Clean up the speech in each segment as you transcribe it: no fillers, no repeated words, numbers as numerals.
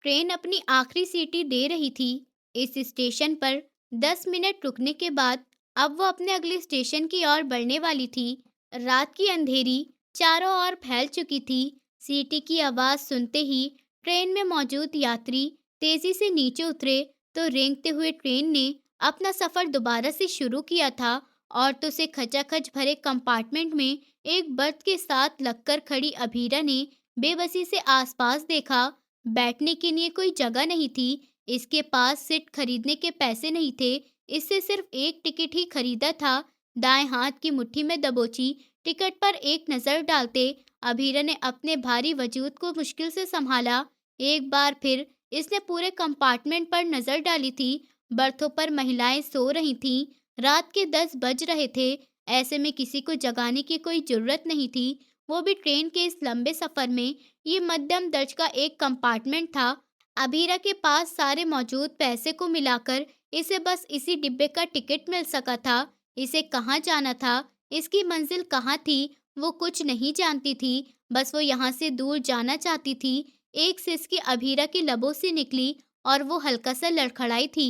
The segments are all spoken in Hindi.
ट्रेन अपनी आखिरी सीटी दे रही थी। इस स्टेशन पर 10 मिनट रुकने के बाद अब वो अपने अगले स्टेशन की ओर बढ़ने वाली थी। रात की अंधेरी चारों ओर फैल चुकी थी। सीटी की आवाज सुनते ही ट्रेन में मौजूद यात्री तेजी से नीचे उतरे तो रेंगते हुए ट्रेन ने अपना सफर दोबारा से शुरू किया था। औरतों से खचाखच भरे कंपार्टमेंट में एक बर्थ के साथ लगकर खड़ी अभीरा ने बेबसी से आसपास देखा। बैठने के लिए कोई जगह नहीं थी। इसके पास सीट खरीदने के पैसे नहीं थे। इससे सिर्फ एक टिकट ही खरीदा था। दाएं हाथ की मुट्ठी में दबोची टिकट पर एक नजर डालते अभीरा ने अपने भारी वजूद को मुश्किल से संभाला। एक बार फिर इसने पूरे कंपार्टमेंट पर नजर डाली थी। बर्थों पर महिलाएं सो रही थीं। रात के 10 बज रहे थे। ऐसे में किसी को जगाने की कोई जरूरत नहीं थी, वो भी ट्रेन के इस लंबे सफर में। ये मध्यम दर्ज का एक कंपार्टमेंट था। अभीरा के पास सारे मौजूद पैसे को मिलाकर इसे बस इसी डिब्बे का टिकट मिल सका था। इसे कहाँ जाना था, इसकी मंजिल कहाँ थी, वो कुछ नहीं जानती थी। बस वो यहाँ से दूर जाना चाहती थी। एक सिसकी अभीरा की लबों से निकली और वो हल्का सा लड़खड़ाई थी।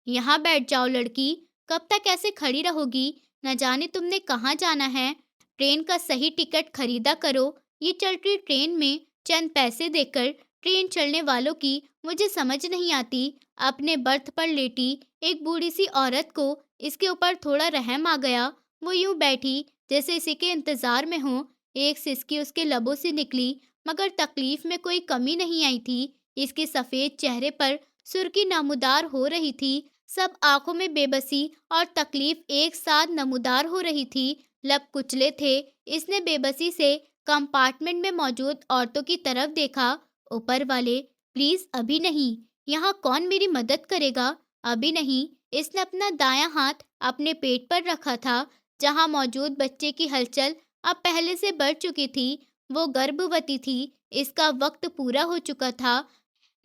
यहाँ बैठ जाओ लड़की, कब तक ऐसे खड़ी रहोगी? न जाने तुमने कहाँ जाना है। ट्रेन का सही टिकट खरीदा करो। ये चलती ट्रेन में चंद पैसे देकर ट्रेन चलने वालों की मुझे समझ नहीं आती। अपने बर्थ पर लेटी एक बूढ़ी सी औरत को इसके ऊपर थोड़ा रहम आ गया। वो यूं बैठी जैसे इसी के इंतजार में हो। एक सिसकी उसके लबों से निकली, मगर तकलीफ में कोई कमी नहीं आई थी। इसके सफेद चेहरे पर सुर्खी नमूदार हो रही थी। सब आंखों में बेबसी और तकलीफ एक साथ नमूदार हो रही थी। लब कुचले थे। इसने बेबसी से कंपार्टमेंट में मौजूद औरतों की तरफ देखा। ऊपर वाले, प्लीज अभी नहीं। यहाँ कौन मेरी मदद करेगा? अभी नहीं। इसने अपना दायां हाथ अपने पेट पर रखा था, जहाँ मौजूद बच्चे की हलचल अब पहले से बढ़ चुकी थी। वो गर्भवती थी। इसका वक्त पूरा हो चुका था।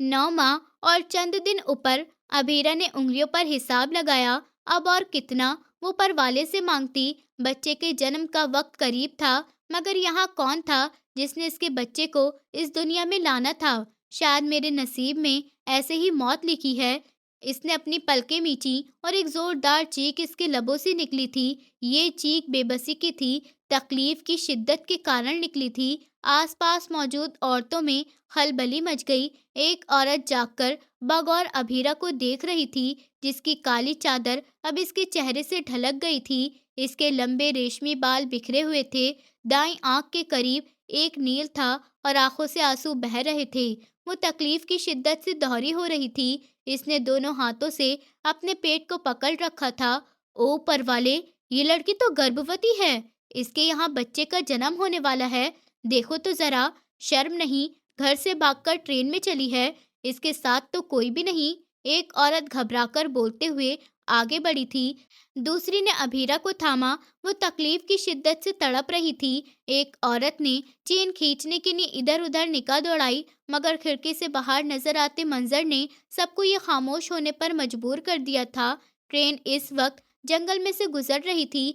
9 माह और चंद दिन ऊपर। अभीरा ने उंगलियों पर हिसाब लगाया। अब और कितना वो परवाले से मांगती। बच्चे के जन्म का वक्त करीब था, मगर यहाँ कौन था जिसने इसके बच्चे को इस दुनिया में लाना था? शायद मेरे नसीब में ऐसे ही मौत लिखी है। इसने अपनी पलकें मींची और एक जोरदार चीख इसके लबों से निकली थी। ये चीख बेबसी की थी, तकलीफ की शिद्दत के कारण निकली थी। आसपास मौजूद औरतों में खलबली मच गई। एक औरत जागकर बगौर अभीरा को देख रही थी, जिसकी काली चादर अब इसके चेहरे से ढलक गई थी। इसके लंबे रेशमी बाल बिखरे हुए थे। दाईं आंख के करीब एक नील था और आंखों से आंसू बह रहे थे। वो तकलीफ की शिद्दत से दोहरी हो रही थी। इसने दोनों हाथों से अपने पेट को पकड़ रखा था। ओ परवाले, ये लड़की तो गर्भवती है। इसके यहाँ बच्चे का जन्म होने वाला है। देखो तो जरा, शर्म नहीं, घर से भागकर ट्रेन में चली है। इसके साथ तो कोई भी नहीं। एक औरत घबराकर बोलते हुए आगे बढ़ी थी। दूसरी ने अभीरा को थामा। वो तकलीफ की शिद्दत से तड़प रही थी। एक औरत ने चेन खींचने के लिए इधर उधर निगाह दौड़ाई, मगर खिड़की से बाहर नजर आते मंजर ने सबको ये खामोश होने पर मजबूर कर दिया था। ट्रेन इस वक्त जंगल में से गुजर रही थी।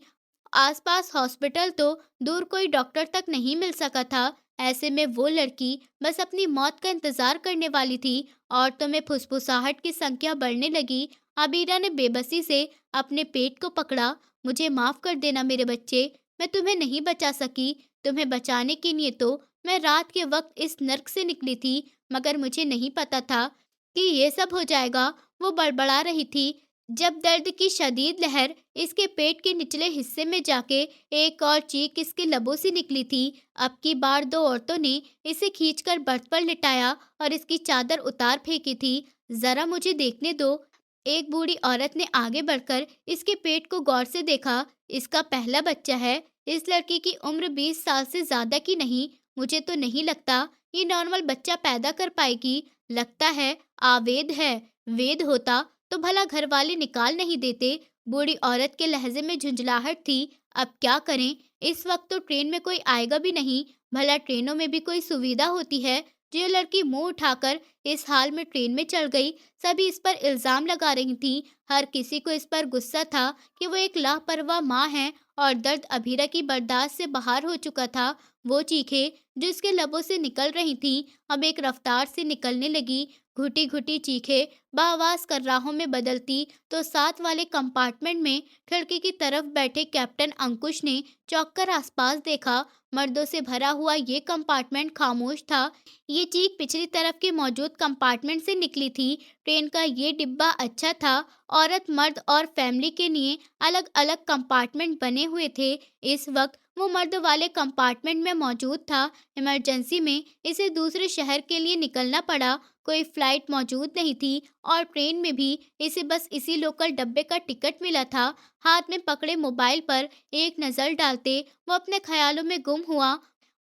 आसपास हॉस्पिटल तो दूर, कोई डॉक्टर तक नहीं मिल सका था। ऐसे में वो लड़की बस अपनी मौत का इंतजार करने वाली थी। औरतों में फुसफुसाहट की संख्या बढ़ने लगी। अबीरा ने बेबसी से अपने पेट को पकड़ा। मुझे माफ कर देना मेरे बच्चे, मैं तुम्हें नहीं बचा सकी। तुम्हें बचाने के लिए तो मैं रात के वक्त इस नर्क से निकली थी, मगर मुझे नहीं पता था कि ये सब हो जाएगा। वो बड़बड़ा रही थी जब दर्द की शदीद लहर इसके पेट के निचले हिस्से में जाके एक और चीख इसके लबों से निकली थी। अब की बार दो औरतों ने इसे खींचकर बर्थ पर लिटाया और इसकी चादर उतार फेंकी थी। जरा मुझे देखने दो। एक बूढ़ी औरत ने आगे बढ़कर इसके पेट को गौर से देखा। इसका पहला बच्चा है। इस लड़की की उम्र 20 साल से ज्यादा की नहीं। मुझे तो नहीं लगता ये नॉर्मल बच्चा पैदा कर पाएगी। लगता है आवेद है। वेद होता तो भला घर वाले निकाल नहीं देते। बूढ़ी औरत के लहजे में झुंझलाहट थी। अब क्या करें? इस वक्त तो ट्रेन में कोई आएगा भी नहीं। भला ट्रेनों में भी कोई सुविधा होती है? जो ये लड़की मुंह उठाकर इस हाल में ट्रेन में चढ़ गई। सभी इस पर इल्जाम लगा रही थी। हर किसी को इस पर गुस्सा था कि वो एक लापरवाह माँ है और दर्द अभीरा की बर्दाश्त से बाहर हो चुका था। वो चीखें जो उसके लबों से निकल रही थीं, अब एक रफ्तार से निकलने लगी। घुटी-घुटी चीखें बआवाज़ कर्राहों में बदलती तो साथ वाले कंपार्टमेंट में खिड़की की तरफ बैठे कैप्टन अंकुश ने चौंक कर आसपास देखा। मर्दों से भरा हुआ ये कंपार्टमेंट खामोश था। ये चीख पिछली तरफ के मौजूद कंपार्टमेंट से निकली थी। ट्रेन का ये डिब्बा अच्छा था। औरत, मर्द और फैमिली के लिए अलग-अलग कंपार्टमेंट बने हुए थे। इस वक्त वो मर्द वाले कंपार्टमेंट में मौजूद था। इमरजेंसी में इसे दूसरे शहर के लिए निकलना पड़ा। कोई फ्लाइट मौजूद नहीं थी और ट्रेन में भी इसे बस इसी लोकल डब्बे का टिकट मिला था। हाथ में पकड़े मोबाइल पर एक नज़र डालते वो अपने ख्यालों में गुम हुआ।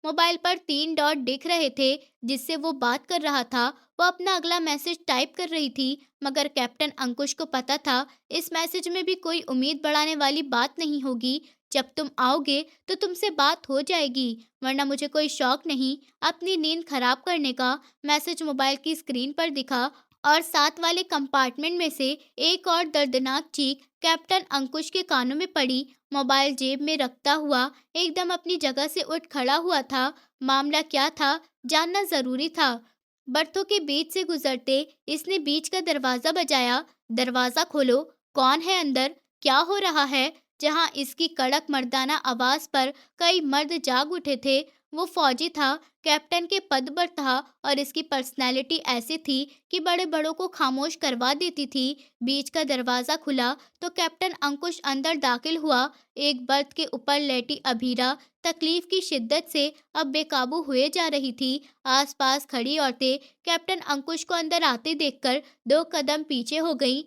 मोबाइल पर 3 डॉट दिख रहे थे जिससे वो बात कर रहा था। वो अपना अगला मैसेज टाइप कर रही थी, मगर कैप्टन अंकुश को पता था इस मैसेज में भी कोई उम्मीद बढ़ाने वाली बात नहीं होगी। जब तुम आओगे तो तुमसे बात हो जाएगी, वरना मुझे कोई शौक नहीं अपनी नींद खराब करने का। मैसेज मोबाइल की स्क्रीन पर दिखा और साथ वाले कंपार्टमेंट में से एक और दर्दनाक चीख कैप्टन अंकुश के कानों में पड़ी। मोबाइल जेब में रखता हुआ एकदम अपनी जगह से उठ खड़ा हुआ था। मामला क्या था, जानना जरूरी था। बर्थों के बीच से गुजरते इसने बीच का दरवाजा बजाया। दरवाजा खोलो, कौन है अंदर, क्या हो रहा है? जहां इसकी कड़क मर्दाना आवाज पर कई मर्द जाग उठे थे। वो फौजी था, कैप्टन के पद पर था और इसकी पर्सनैलिटी ऐसी थी कि बड़े बड़ों को खामोश करवा देती थी। बीच का दरवाजा खुला तो कैप्टन अंकुश अंदर दाखिल हुआ। एक बर्थ के ऊपर लेटी अभीरा तकलीफ की शिद्दत से अब बेकाबू हुए जा रही थी। आसपास खड़ी औरतें कैप्टन अंकुश को अंदर आते देखकर 2 कदम पीछे हो गईं।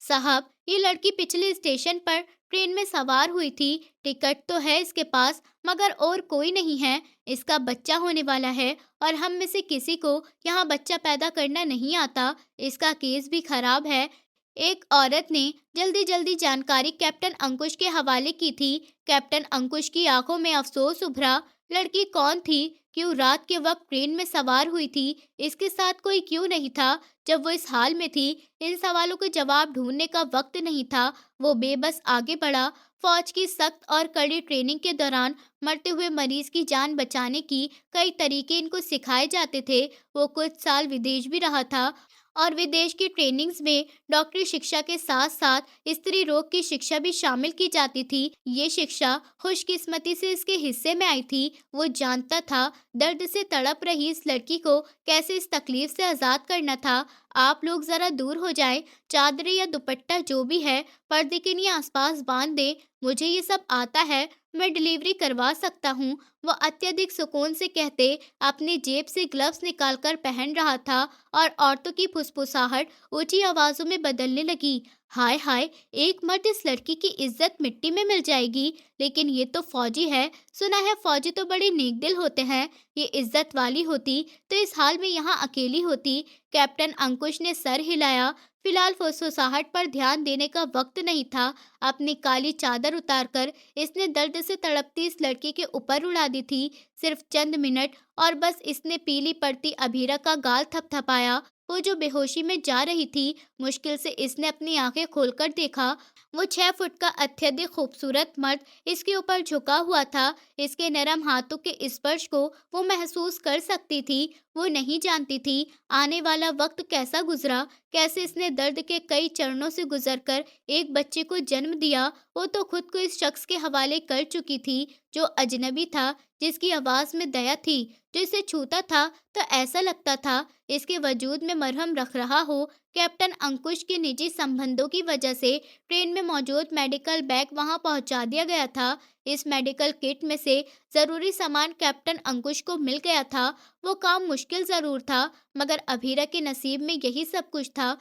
साहब, ये लड़की पिछले स्टेशन पर ट्रेन में सवार हुई थी। टिकट तो है इसके पास, मगर और कोई नहीं है। इसका बच्चा होने वाला है और हम में से किसी को यहाँ बच्चा पैदा करना नहीं आता। इसका केस भी खराब है। एक औरत ने जल्दी जल्दी जानकारी कैप्टन अंकुश के हवाले की थी। कैप्टन अंकुश की आंखों में अफसोस उभरा। लड़की कौन थी? क्यों रात के वक्त ट्रेन में सवार हुई थी? इसके साथ कोई क्यों नहीं था जब वो इस हाल में थी? इन सवालों के जवाब ढूंढने का वक्त नहीं था। वो बेबस आगे बढ़ा। फौज की सख्त और कड़ी ट्रेनिंग के दौरान मरते हुए मरीज की जान बचाने की कई तरीके इनको सिखाए जाते थे। वो कुछ साल विदेश भी रहा था और विदेश की ट्रेनिंग्स में डॉक्टरी शिक्षा के साथ साथ स्त्री रोग की शिक्षा भी शामिल की जाती थी। ये शिक्षा खुशकिस्मती से इसके हिस्से में आई थी। वो जानता था दर्द से तड़प रही इस लड़की को कैसे इस तकलीफ से आज़ाद करना था। आप लोग ज़रा दूर हो जाएं, चादर या दुपट्टा जो भी है पर्दे के लिए आसपास बांध दें। मुझे ये सब आता है, मैं डिलीवरी करवा सकता हूँ। वो अत्यधिक सुकून से कहते अपनी जेब से ग्लव्स निकालकर पहन रहा था और औरतों की फुसफुसाहट ऊंची आवाजों में बदलने लगी। हाय हाय, एक मर्द इस लड़की की इज्जत मिट्टी में मिल जाएगी। लेकिन ये तो फौजी है, सुना है फौजी तो बड़े नेकदिल होते हैं। ये इज्जत वाली होती तो इस हाल में यहाँ अकेली होती। कैप्टन अंकुश ने सर हिलाया। फिलहाल फुसफुसाहट पर ध्यान देने का वक्त नहीं था। अपनी काली चादर उतारकर इसने दर्द से तड़पती इस लड़की के ऊपर उड़ा दी थी। सिर्फ चंद मिनट और बस इसने पीली पड़ती अभीरा का गाल थपथपाया। वो जो बेहोशी में जा रही थी, मुश्किल से इसने अपनी आंखें खोलकर देखा। वो 6 फुट का अत्यधिक खूबसूरत मर्द इसके ऊपर झुका हुआ था। इसके नरम हाथों के स्पर्श को वो महसूस कर सकती थी। वो नहीं जानती थी आने वाला वक्त कैसा गुजरा, कैसे इसने दर्द के कई चरणों से गुजरकर एक बच्चे को जन्म दिया। वो तो खुद को इस शख्स के हवाले कर चुकी थी जो अजनबी था, जिसकी आवाज में दया थी, जो इसे छूता था तो ऐसा लगता था इसके वजूद में मरहम रख रहा हो। कैप्टन अंकुश के निजी संबंधों की वजह से ट्रेन में मौजूद मेडिकल बैग वहां पहुंचा दिया गया था। इस मेडिकल किट में से जरूरी सामान कैप्टन अंकुश को मिल गया था। वो काम मुश्किल जरूर था, मगर अभीरा के नसीब में यही सब कुछ था।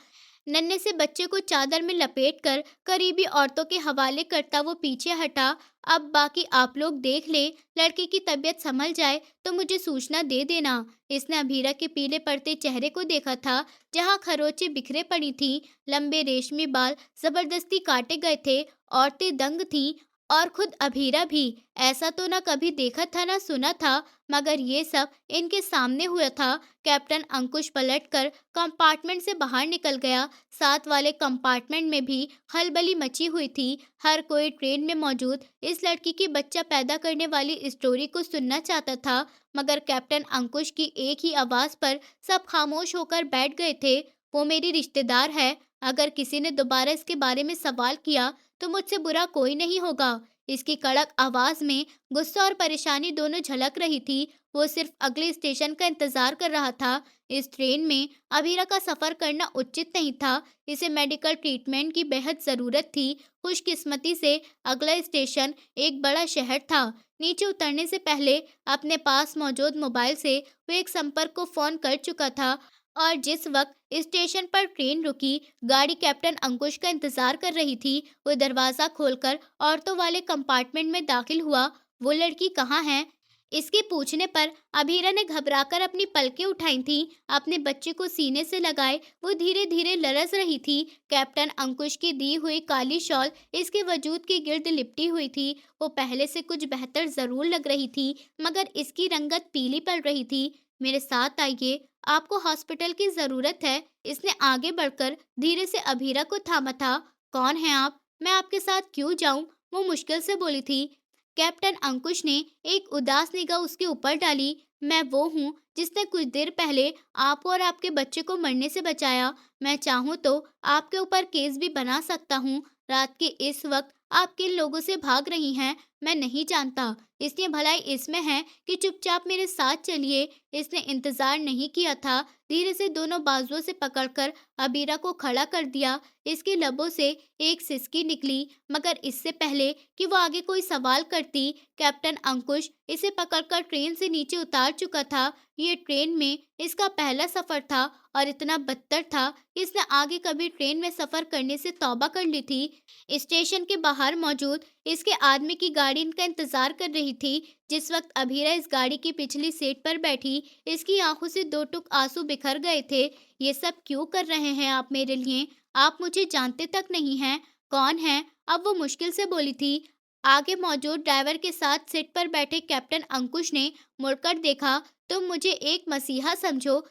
नन्हे से बच्चे को चादर में लपेटकर करीबी औरतों के हवाले करता वो पीछे हटा। अब बाकी आप लोग देख ले, लड़के की तबीयत संभल जाए तो मुझे सूचना दे देना। इसने अभीरा के पीले पड़ते चेहरे को देखा था, जहां खरोंचें बिखरे पड़ी थीं। लंबे रेशमी बाल जबरदस्ती काटे गए थे। औरतें दंग थीं। और खुद अभीरा भी ऐसा तो ना कभी देखा था ना सुना था, मगर ये सब इनके सामने हुआ था। कैप्टन अंकुश पलटकर कंपार्टमेंट से बाहर निकल गया। साथ वाले कंपार्टमेंट में भी खलबली मची हुई थी। हर कोई ट्रेन में मौजूद इस लड़की की बच्चा पैदा करने वाली स्टोरी को सुनना चाहता था, मगर कैप्टन अंकुश की एक ही आवाज पर सब खामोश होकर बैठ गए थे। वो मेरी रिश्तेदार है। अगर किसी ने दोबारा इसके बारे में सवाल किया तो मुझसे बुरा कोई नहीं होगा। इसकी कड़क आवाज में गुस्सा और परेशानी दोनों झलक रही थी। वो सिर्फ अगले स्टेशन का इंतजार कर रहा था। इस ट्रेन में अभीरा का सफर करना उचित नहीं था। इसे मेडिकल ट्रीटमेंट की बेहद जरूरत थी। खुशकिस्मती से अगला स्टेशन एक बड़ा शहर था। नीचे उतरने से पहले अपने पास मौजूद मोबाइल से वो एक संपर्क को फोन कर चुका था, और जिस वक्त स्टेशन पर ट्रेन रुकी, गाड़ी कैप्टन अंकुश का इंतजार कर रही थी। वो दरवाजा खोलकर औरतों वाले कंपार्टमेंट में दाखिल हुआ। वो लड़की कहाँ है? इसके पूछने पर अभीरा ने घबराकर अपनी पलकें उठाई थीं। अपने बच्चे को सीने से लगाए वो धीरे धीरे लरस रही थी। कैप्टन अंकुश की दी हुई काली शॉल इसके वजूद के गिर्द लिपटी हुई थी। वो पहले से कुछ बेहतर जरूर लग रही थी, मगर इसकी रंगत पीली पड़ रही थी। मेरे साथ आइए, आपको हॉस्पिटल की जरूरत है। इसने आगे बढ़कर धीरे से अभीरा को थामा था। कौन है आप? मैं आपके साथ क्यों जाऊं? वो मुश्किल से बोली थी। कैप्टन अंकुश ने एक उदास निगाह उसके ऊपर डाली। मैं वो हूँ जिसने कुछ देर पहले आपको और आपके बच्चे को मरने से बचाया। मैं चाहूँ तो आपके ऊपर केस भी बना सकता हूँ। रात के इस वक्त आप किन लोगों से भाग रही हैं मैं नहीं जानता। इसलिए भलाई इसमें है कि चुपचाप मेरे साथ चलिए। इसने इंतजार नहीं किया था। धीरे से दोनों बाजुओं से पकड़कर अबीरा को खड़ा कर दिया। इसके लबों से एक सिसकी निकली, मगर इससे पहले कि वो आगे कोई सवाल करती, कैप्टन अंकुश इसे पकड़कर ट्रेन से नीचे उतार चुका था। ये ट्रेन में इसका पहला सफर था और इतना बदतर था कि इसने आगे कभी ट्रेन में सफर करने से तौबा कर ली थी। स्टेशन के बाहर मौजूद इसके आदमी की गाड़ी इनका इंतजार कर रही थी। जिस वक्त अभीरा इस गाड़ी की पिछली सीट पर बैठी, इसकी आंखों से दो टुक आंसू बिखर गए थे। ये सब क्यों कर रहे हैं आप मेरे लिए? आप मुझे जानते तक नहीं हैं। कौन है? अब वो मुश्किल से बोली थी। आगे मौजूद ड्राइवर के साथ सीट पर बैठे कैप्टन अंकुश ने मुड़कर देखा। तुम मुझे एक मसीहा समझो,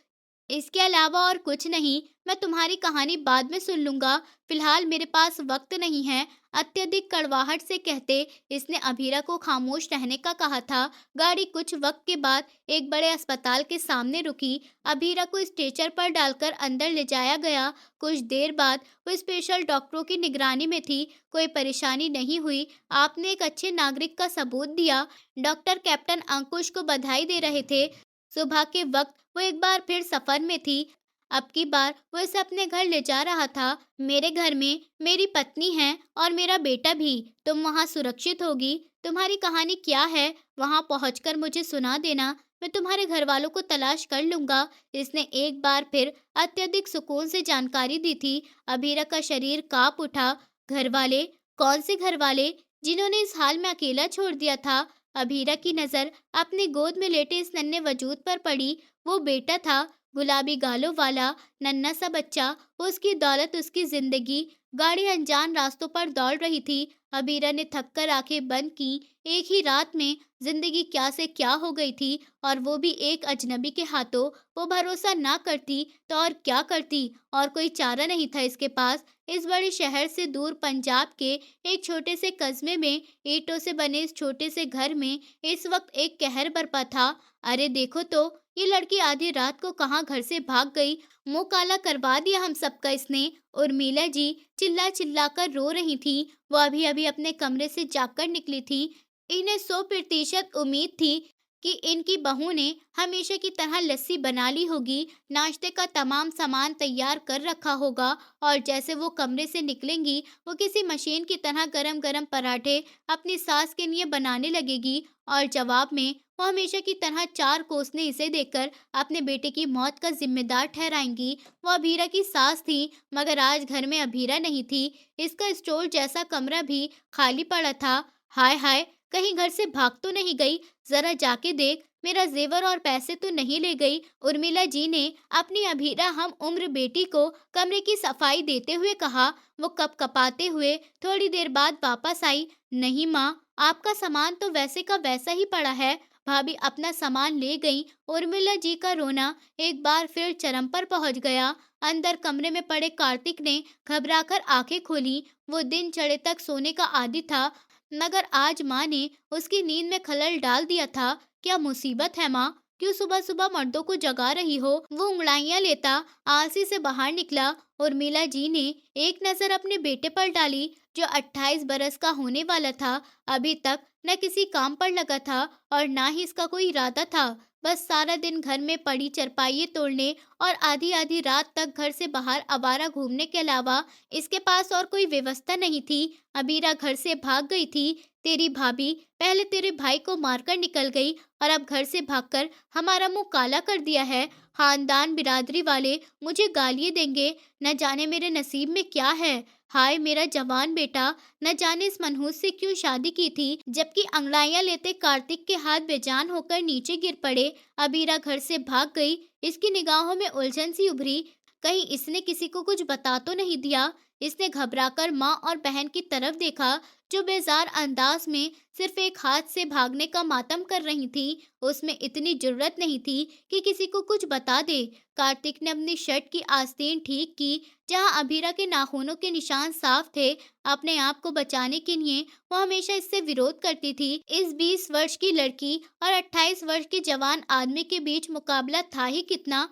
इसके अलावा और कुछ नहीं। मैं तुम्हारी कहानी बाद में सुन लूंगा। फिलहाल मेरे पास वक्त नहीं है। अत्यधिक कड़वाहट से कहते इसने अभीरा को खामोश रहने का कहा था। गाड़ी कुछ वक्त के बाद एक बड़े अस्पताल के सामने रुकी। अभीरा को स्ट्रेचर पर डालकर अंदर ले जाया गया। कुछ देर बाद वो स्पेशल डॉक्टरों की निगरानी में थी। कोई परेशानी नहीं हुई। आपने एक अच्छे नागरिक का सबूत दिया। डॉक्टर कैप्टन अंकुश को बधाई दे रहे थे। सुबह के वक्त वो एक बार फिर सफर में थी। अब की बार वो इसे अपने घर ले जा रहा था। मेरे घर में मेरी पत्नी है और मेरा बेटा भी। तुम वहाँ सुरक्षित होगी। तुम्हारी कहानी क्या है वहाँ पहुंचकर मुझे सुना देना। मैं तुम्हारे घर वालों को तलाश कर लूंगा। इसने एक बार फिर अत्यधिक सुकून से जानकारी दी थी। अभीरा का शरीर कांप उठा। घर वाले? कौन से घर वाले जिन्होंने इस हाल में अकेला छोड़ दिया था? अभीरा की नजर अपनी गोद में लेटे इस नन्हे वजूद पर पड़ी। वो बेटा था, गुलाबी गालों वाला नन्हा सा बच्चा। उसकी दौलत, उसकी जिंदगी। गाड़ी अनजान रास्तों पर दौड़ रही थी। अबीरा ने थककर आंखें बंद की। एक ही रात में जिंदगी क्या से क्या हो गई थी, और वो भी एक अजनबी के हाथों। वो भरोसा ना करती तो और क्या करती, और कोई चारा नहीं था इसके पास। इस बड़े शहर से दूर पंजाब के एक छोटे से कस्बे में ईंटों से बने इस छोटे से घर में इस वक्त एक कहर बरपा था। अरे देखो तो, ये लड़की आधी रात को कहाँ घर से भाग गई। मुंह काला करवा दिया हम सबका इसने। उर्मिला जी चिल्ला चिल्ला कर रो रही थी। वो अभी अभी अपने कमरे से जाकर निकली थी। इन्हें 100% उम्मीद थी कि इनकी बहू ने हमेशा की तरह लस्सी बना ली होगी, नाश्ते का तमाम सामान तैयार कर रखा होगा, और जैसे वो कमरे से निकलेंगी वो किसी मशीन की तरह गरम गरम पराठे अपनी सास के लिए बनाने लगेगी, और जवाब में वो हमेशा की तरह चार कोसने इसे देकर अपने बेटे की मौत का जिम्मेदार ठहराएंगी। वो अभीरा की सास थी, मगर आज घर में अभीरा नहीं थी। इसका स्टोर जैसा कमरा भी खाली पड़ा था। हाय हाय, कहीं घर से भाग तो नहीं गई? जरा जाके देख, मेरा जेवर और पैसे तो नहीं ले गई? उर्मिला जी ने अपनी अभीरा हम उम्र बेटी को कमरे की सफाई देते हुए कहा। वो कपकपाते हुए थोड़ी देर बाद वापस आई। नहीं माँ, आपका सामान तो वैसे का वैसा ही पड़ा है। भाभी अपना सामान ले गई। उर्मिला जी का रोना एक बार फिर चरम पर पहुंच गया। अंदर कमरे में पड़े कार्तिक ने घबराकर आंखें खोली। वो दिन चढ़े तक सोने का आदी था, मगर आज माँ ने उसकी नींद में खलल डाल दिया था। क्या मुसीबत है माँ? क्यों सुबह सुबह मर्दों को जगा रही हो? वो उंगड़ाइयां लेता आलसी से बाहर निकला। उर्मिला जी ने एक नजर अपने बेटे पर डाली, जो 28 बरस का होने वाला था। अभी तक न किसी काम पर लगा था और ना ही इसका कोई इरादा था। बस सारा दिन घर में पड़ी चरपाइये तोड़ने और आधी आधी रात तक घर से बाहर आवारा घूमने के अलावा इसके पास और कोई व्यवस्था नहीं थी। अबीरा घर से भाग गई थी। तेरी भाभी पहले तेरे भाई को मारकर निकल गई और अब घर से भागकर हमारा मुंह काला कर दिया है। खानदान बिरादरी वाले मुझे गालियां देंगे। न जाने मेरे नसीब में क्या है। हाय मेरा जवान बेटा, न जाने इस मनहूस से क्यों शादी की थी। जबकि अंगड़ाइयां लेते कार्तिक के हाथ बेजान होकर नीचे गिर पड़े। अबीरा घर से भाग गई। इसकी निगाहों में उलझन सी उभरी। कहीं इसने किसी को कुछ बता तो नहीं दिया? इसने घबराकर माँ और बहन की तरफ देखा, जो बेजार अंदाज में सिर्फ एक हाथ से भागने का मातम कर रही थी। उसमें इतनी जुर्रत नहीं थी कि किसी को कुछ बता दे। कार्तिक ने अपनी शर्ट की आस्तीन ठीक की, जहां अभीरा के नाखूनों के निशान साफ थे। अपने आप को बचाने के लिए वो हमेशा इससे विरोध करती थी। इस 20 वर्ष की लड़की और 28 वर्ष के जवान आदमी के बीच मुकाबला था ही कितना।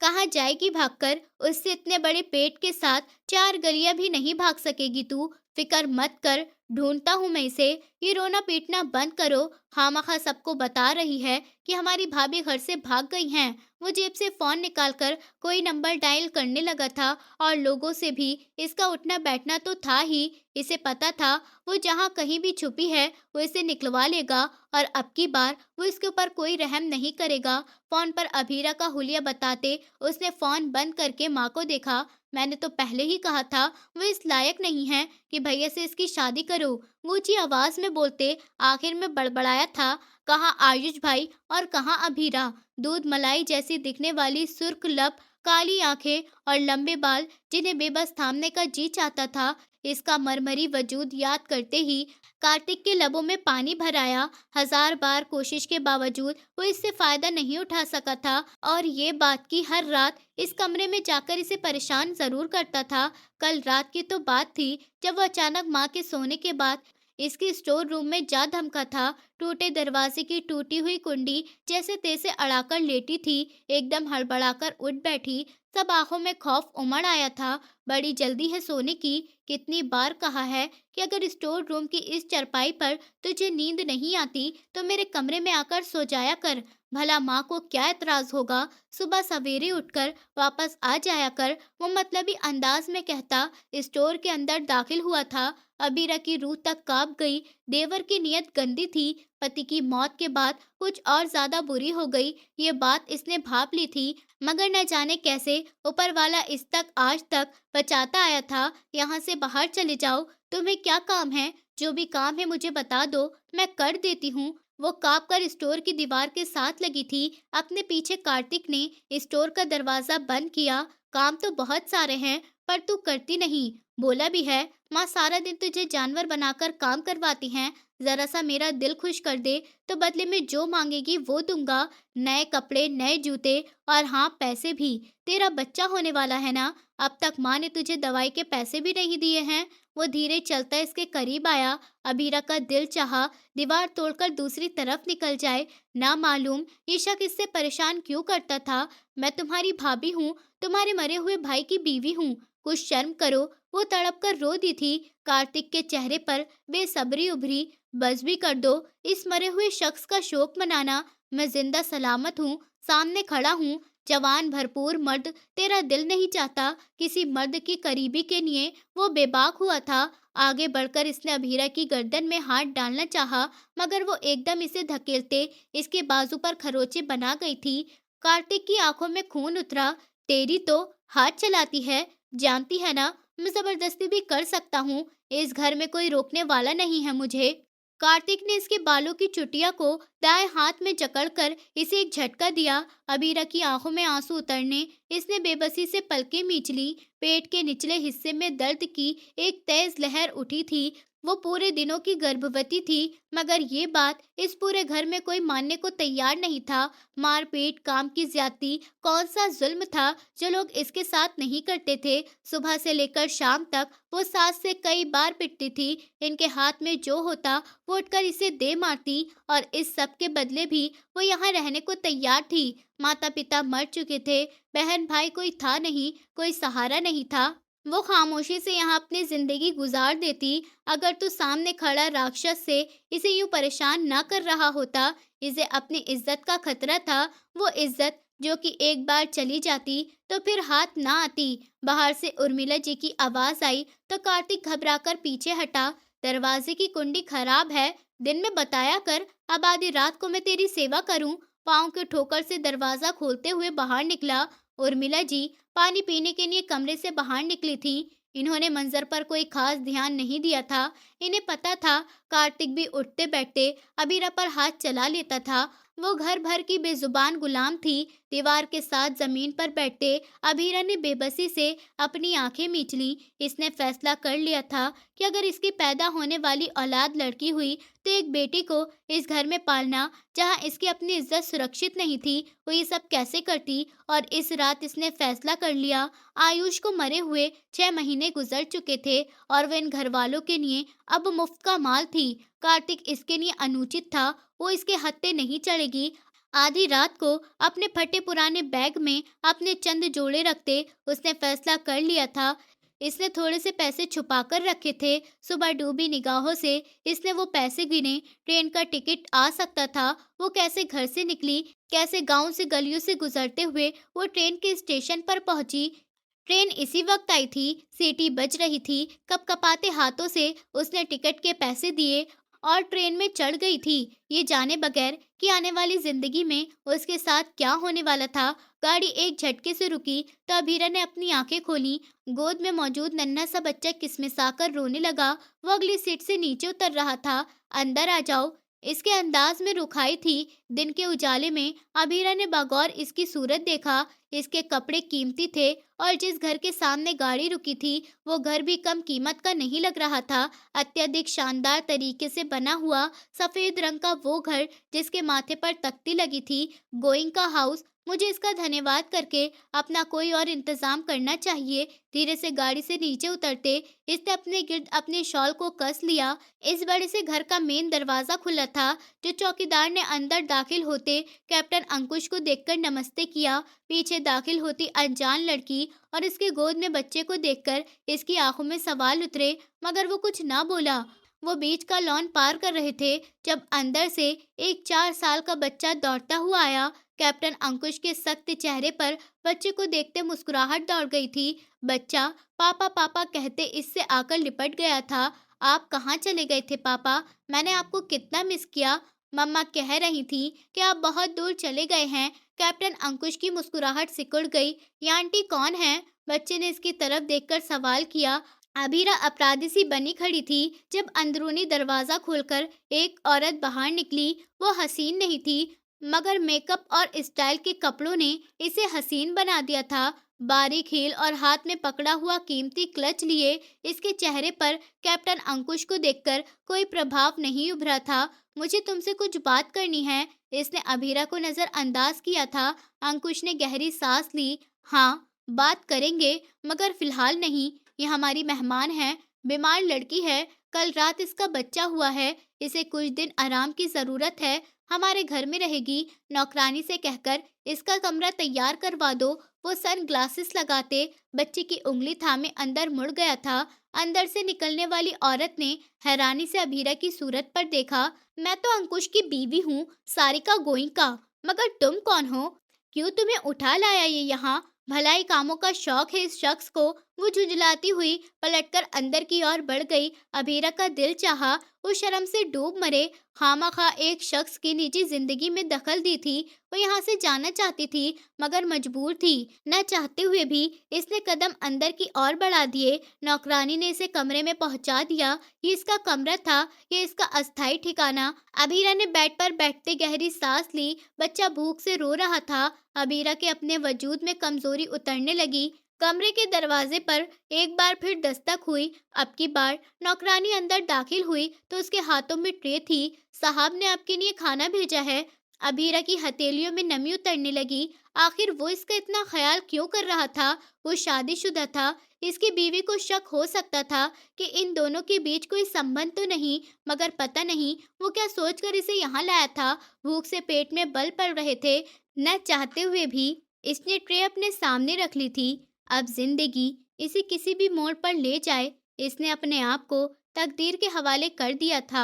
कहाँ जाएगी भागकर? उससे इतने बड़े पेट के साथ 4 गलियां भी नहीं भाग सकेगी तू। फिक्र मत कर, ढूंढता हूँ मैं इसे। ये रोना पीटना बंद करो। खामखा सबको बता रही है कि हमारी भाभी घर से भाग गई हैं। वो जेब से फोन निकालकर कोई नंबर डायल करने लगा था और लोगों से भी इसका उठना बैठना तो था ही। इसे पता था वो जहाँ कहीं भी छुपी है वो इसे निकलवा लेगा और अब की बार वो इसके ऊपर कोई रहम नहीं करेगा। फोन पर अभीरा का हुलिया बताते उसने फोन बंद करके माँ को देखा। मैंने तो पहले ही कहा था वो इस लायक नहीं है कि भैया से इसकी शादी करो। वो ऊंची आवाज में बोलते आखिर में बड़बड़ाया था। कहाँ आयुष भाई और कहाँ अभीरा? दूध मलाई जैसी दिखने वाली सुर्ख लब, काली आंखें और लंबे बाल, जिन्हें बेबस थामने का जी चाहता था। इसका मरमरी वजूद याद करते ही कार्तिक के लबों में पानी भर आया। हजार बार कोशिश के बावजूद वो इससे फायदा नहीं उठा सका था और ये बात की हर रात इस कमरे में जाकर इसे परेशान जरूर करता था। कल रात की तो बात थी जब वो अचानक माँ के सोने के बाद इसके स्टोर रूम में जा धमका था। टूटे दरवाजे की टूटी हुई कुंडी जैसे तैसे अड़ाकर लेटी थी। एकदम हड़बड़ाकर उठ बैठी। सब आंखों में खौफ उमड़ आया था। बड़ी जल्दी है सोने की। कितनी बार कहा है कि अगर स्टोर रूम की इस चरपाई पर तुझे नींद नहीं आती तो मेरे कमरे में आकर सो जाया कर। भला माँ को क्या एतराज होगा? सुबह सवेरे उठकर वापस आ जाया कर। वो मतलबी अंदाज में कहता स्टोर के अंदर दाखिल हुआ था। अबीरा की रूह तक कांप गई। देवर की नीयत गंदी थी। पति की मौत के बाद कुछ और ज्यादा बुरी हो गई। ये बात इसने भाप ली थी, मगर न जाने कैसे ऊपर वाला इस तक आज तक बचाता आया था। यहाँ से बाहर चले जाओ। तुम्हें क्या काम है? जो भी काम है मुझे बता दो, मैं कर देती हूँ। वो कांप कर स्टोर की दीवार के साथ लगी थी। अपने पीछे कार्तिक ने स्टोर का दरवाजा बंद किया। काम तो बहुत सारे हैं, पर तू करती नहीं। बोला भी है माँ सारा दिन तुझे जानवर बनाकर काम करवाती हैं। जरा सा मेरा दिल खुश कर दे तो बदले में जो मांगेगी वो दूंगा। नए कपड़े, नए जूते और हाँ पैसे भी। तेरा बच्चा होने वाला है ना? अब तक माँ ने तुझे दवाई के पैसे भी नहीं दिए हैं। वो धीरे चलता इसके करीब आया। अबीरा का दिल चाहा दीवार तोड़कर दूसरी तरफ निकल जाए। ना मालूम ये शख्स इससे परेशान क्यों करता था। मैं तुम्हारी भाभी हूँ, तुम्हारे मरे हुए भाई की बीवी हूँ। कुछ शर्म करो। वो तड़प कर रो दी थी। कार्तिक के चेहरे पर बेसब्री उभरी। बस भी कर दो इस मरे हुए शख्स का शोक मनाना। मैं जिंदा सलामत हूँ, सामने खड़ा हूँ। जवान भरपूर मर्द तेरा दिल नहीं चाहता। किसी मर्द की करीबी के लिए वो बेबाक हुआ था। आगे बढ़कर इसने अभीरा की गर्दन में हाथ डालना चाहा, मगर वो एकदम इसे धकेलते इसके बाजू पर खरोंचे बना गई थी। कार्तिक की आंखों में खून उतरा। तेरी तो हाथ चलाती है, जानती है ना मैं जबरदस्ती भी कर सकता हूँ। इस घर में कोई रोकने वाला नहीं है मुझे। कार्तिक ने इसके बालों की चुटिया को दाएं हाथ में जकड़कर इसे एक झटका दिया। अबीरा की आंखों में आंसू उतरने इसने बेबसी से पलकें मींच ली। पेट के निचले हिस्से में दर्द की एक तेज लहर उठी थी। वो पूरे दिनों की गर्भवती थी, मगर ये बात इस पूरे घर में कोई मानने को तैयार नहीं था। मारपीट, काम की ज्यादती, कौन सा जुल्म था जो लोग इसके साथ नहीं करते थे। सुबह से लेकर शाम तक वो सास से कई बार पिटती थी। इनके हाथ में जो होता वो उठकर इसे दे मारती, और इस सब के बदले भी वो यहाँ रहने को तैयार थी। माता पिता मर चुके थे, बहन भाई कोई था नहीं, कोई सहारा नहीं था। वो खामोशी से यहाँ अपनी जिंदगी गुजार देती। अगर तू सामने खड़ा राक्षस से इसे यूं परेशान ना कर रहा होता। इसे अपनी इज्जत का खतरा था, वो इज्जत जो कि एक बार चली जाती तो फिर हाथ ना आती। बाहर से उर्मिला जी की आवाज आई तो कार्तिक घबराकर पीछे हटा। दरवाजे की कुंडी खराब है, दिन में बताया कर, अब आधी रात को मैं तेरी सेवा करूं। पाँव के ठोकर से दरवाजा खोलते हुए बाहर निकला। उर्मिला जी पानी पीने के लिए कमरे से बाहर निकली थी। इन्होंने मंजर पर कोई खास ध्यान नहीं दिया था। इन्हें पता था कार्तिक भी उठते बैठते अबीरा पर हाथ चला लेता था। वो घर भर की बेजुबान गुलाम थी। दीवार के साथ जमीन पर बैठे अबीरा ने बेबसी से अपनी आंखें मींच ली। इसने फैसला कर लिया था कि अगर इसकी पैदा होने वाली औलाद लड़की हुई तो एक बेटी को इस घर में पालना, जहाँ इसकी अपनी इज्जत सुरक्षित नहीं थी, वो ये सब कैसे करती। और इस रात इसने फैसला कर लिया। आयुष को मरे हुए 6 महीने गुजर चुके थे और वह इन घर वालों के लिए अब मुफ्त का माल थी। कार्तिक इसके लिए अनुचित था, वो इसके हत्थे नहीं चढ़ेगी। आधी रात को अपने फटे पुराने बैग में अपने चंद जोड़े रखते उसने फैसला कर लिया था। इसने थोड़े से पैसे छुपा कर रखे थे। सुबह डूबी निगाहों से इसने वो पैसे गिने। ट्रेन का टिकट आ सकता था। वो कैसे घर से निकली, कैसे गांव से गलियों से गुजरते हुए वो ट्रेन के स्टेशन पर पहुंची। ट्रेन इसी वक्त आई थी। सीटी बज रही थी। कपकपाते हाथों से उसने टिकट के पैसे दिए और ट्रेन में चढ़ गई थी, ये जाने बगैर कि आने वाली जिंदगी में उसके साथ क्या होने वाला था। गाड़ी एक झटके से रुकी तो अभीरा ने अपनी आंखें खोली। गोद में मौजूद नन्हा सा बच्चा किसमिसाकर रोने लगा। वो अगली सीट से नीचे उतर रहा था। अंदर आ जाओ, इसके अंदाज में रुखाई थी। दिन के उजाले में अभीरा ने बगौर इसकी सूरत देखा। इसके कपड़े कीमती थे और जिस घर के सामने गाड़ी रुकी थी वो घर भी कम कीमत का नहीं लग रहा था। अत्यधिक शानदार तरीके से बना हुआ सफेद रंग का वो घर जिसके माथे पर तख्ती लगी थी, गोइंग का हाउस। मुझे इसका धन्यवाद करके अपना कोई और इंतजाम करना चाहिए। धीरे से गाड़ी से नीचे उतरते इसने अपने गिर्द अपने शॉल को कस लिया। इस बड़े से घर का मेन दरवाजा खुला था। जो चौकीदार ने अंदर दाखिल होते कैप्टन अंकुश को देखकर नमस्ते किया। पीछे दाखिल होती अनजान लड़की और इसके गोद में बच्चे को देखकर इसकी आंखों में सवाल उतरे, मगर वो कुछ ना बोला। वो बीच का लॉन पार कर रहे थे जब अंदर से एक 4 साल का बच्चा दौड़ता हुआ आया। कैप्टन अंकुश के सख्त चेहरे पर बच्चे को देखते मुस्कुराहट दौड़ गई थी। बच्चा पापा पापा कहते इससे आकर लिपट गया था। आप कहाँ चले गए थे पापा? मैंने आपको कितना मिस किया। मम्मा कह रही थी कि आप बहुत दूर चले गए हैं। कैप्टन अंकुश की मुस्कुराहट सिकुड़ गई। ये आंटी कौन है? बच्चे ने इसकी तरफ देखकर सवाल किया। अबीरा अपराधी सी बनी खड़ी थी जब अंदरूनी दरवाजा खोलकर एक औरत बाहर निकली। वो हसीन नहीं थी, मगर मेकअप और स्टाइल के कपड़ों ने इसे हसीन बना दिया था। बारीक हील और हाथ में पकड़ा हुआ कीमती क्लच लिए इसके चेहरे पर कैप्टन अंकुश को देखकर कोई प्रभाव नहीं उभरा था। मुझे तुमसे कुछ बात करनी है। इसने अबीरा को नजरअंदाज किया था। अंकुश ने गहरी सांस ली। हाँ, बात करेंगे, मगर फिलहाल नहीं। ये हमारी मेहमान है, बीमार लड़की है। कल रात इसका बच्चा हुआ है। इसे कुछ दिन आराम की जरूरत है। हमारे घर में रहेगी। नौकरानी से कहकर इसका कमरा तैयार करवा दो। वो सन ग्लासेस लगाते बच्चे की उंगली थामे अंदर मुड़ गया था। अंदर से निकलने वाली औरत ने हैरानी से अभीरा की सूरत पर देखा। मैं तो अंकुश की बीवी हूँ, सारिका गोइंका। मगर तुम कौन हो? क्यों तुम्हें उठा लाया ये यहाँ? भलाई कामों का शौक है इस शख्स को। वो झुंझलाती हुई पलटकर अंदर की ओर बढ़ गई। अभीरा का दिल चाहा वो शर्म से डूब मरे। खामखा एक शख्स की निजी जिंदगी में दखल दी थी। वो यहाँ से जाना चाहती थी मगर मजबूर थी। न चाहते हुए भी इसने कदम अंदर की ओर बढ़ा दिए। नौकरानी ने इसे कमरे में पहुंचा दिया। ये इसका कमरा था, ये इसका अस्थायी ठिकाना। अबीरा ने बेड पर बैठते गहरी सांस ली। बच्चा भूख से रो रहा था। अबीरा के अपने वजूद में कमजोरी उतरने लगी। कमरे के दरवाजे पर एक बार फिर दस्तक हुई। अब की बार नौकरानी अंदर दाखिल हुई तो उसके हाथों में ट्रे थी। साहब ने आपके लिए खाना भेजा है। अबीरा की हथेलियों में नमी उतरने लगी। आखिर वो इसका इतना ख्याल क्यों कर रहा था? वो शादीशुदा था। इसकी बीवी को शक हो सकता था कि इन दोनों के बीच कोई संबंध तो नहीं, मगर पता नहीं वो क्या सोचकर इसे यहाँ लाया था। भूख से पेट में बल पड़ रहे थे। न चाहते हुए भी इसने ट्रे अपने सामने रख ली थी। अब जिंदगी इसे किसी भी मोड़ पर ले जाए, इसने अपने आप को तकदीर के हवाले कर दिया था।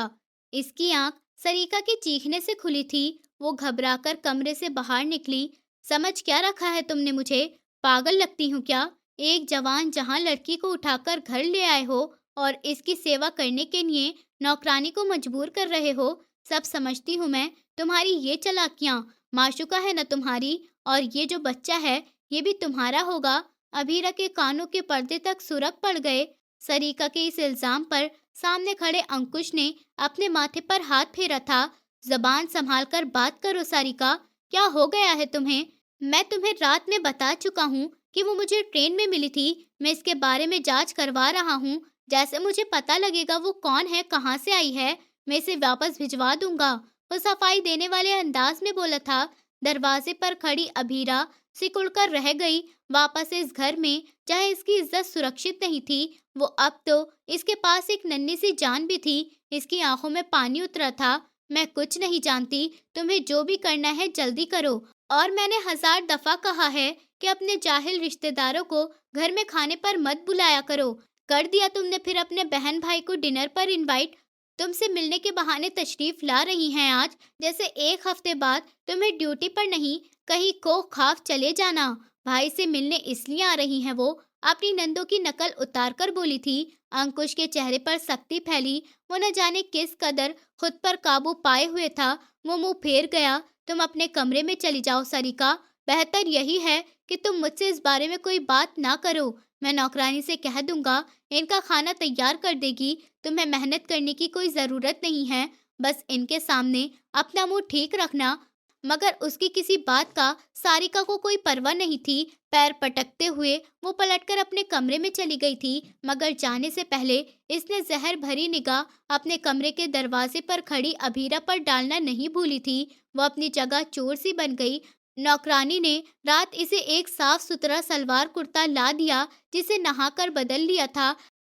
इसकी आंख सरीका के चीखने से खुली थी। वो घबराकर कमरे से बाहर निकली। समझ क्या रखा है तुमने मुझे? पागल लगती हूँ क्या? एक जवान जहाँ लड़की को उठाकर घर ले आए हो और इसकी सेवा करने के लिए नौकरानी को मजबूर कर रहे हो। सब समझती हूँ मैं। तुम्हारी ये चालाकियाँ, माशूका है न तुम्हारी। और ये जो बच्चा है ये भी तुम्हारा होगा। अभीरा के कानों के पर्दे तक सुरग पड़ गए। सरीका के इस इल्जाम पर सामने खड़े अंकुश ने अपने माथे पर हाथ फेरा था। जबान संभाल कर बात करो सारिका। क्या हो गया है तुम्हें? मैं तुम्हें रात में बता चुका हूँ कि वो मुझे ट्रेन में मिली थी। मैं इसके बारे में जांच करवा रहा हूँ। जैसे मुझे पता लगेगा वो कौन है, कहाँ से आई है, मैं इसे वापस भिजवा दूंगा। वो सफाई देने वाले अंदाज में बोला था। दरवाजे पर खड़ी अभीरा सिकुड़कर रह गई। वापस इस घर में जहाँ इसकी इज्जत सुरक्षित नहीं थी, वो अब तो इसके पास एक नन्ही सी जान भी थी। इसकी आंखों में पानी उतरा था। मैं कुछ नहीं जानती। तुम्हें जो भी करना है जल्दी करो। और मैंने 1000 दफा कहा है कि अपने जाहिल रिश्तेदारों को घर में खाने पर मत बुलाया करो। कर दिया तुमने फिर अपने बहन भाई को डिनर पर इनवाइट। तुमसे मिलने के बहाने तशरीफ ला रही हैं आज, जैसे एक हफ्ते बाद तुम्हें ड्यूटी पर नहीं, कहीं को खाफ चले जाना। भाई से मिलने इसलिए आ रही हैं वो। अपनी नंदों की नकल उतार कर बोली थी। अंकुश के चेहरे पर सख्ती फैली। वो न जाने किस कदर खुद पर काबू पाए हुए था। वो मुंह फेर गया। तुम अपने कमरे में चली जाओ सरिका। बेहतर यही है कि तुम मुझसे इस बारे में कोई बात ना करो। मैं नौकरानी से कह दूंगा, इनका खाना तैयार कर देगी। तुम्हें मेहनत करने की कोई ज़रूरत नहीं है। बस इनके सामने अपना मुंह ठीक रखना। मगर उसकी किसी बात का सारिका को कोई परवाह नहीं थी। पैर पटकते हुए वो पलटकर अपने कमरे में चली गई थी। मगर जाने से पहले इसने जहर भरी निगाह अपने कमरे के दरवाजे पर खड़ी अभीरा पर डालना नहीं भूली थी। वो अपनी जगह चोर सी बन गई। नौकरानी ने रात इसे एक साफ सुथरा सलवार कुर्ता ला दिया जिसे नहाकर बदल लिया था।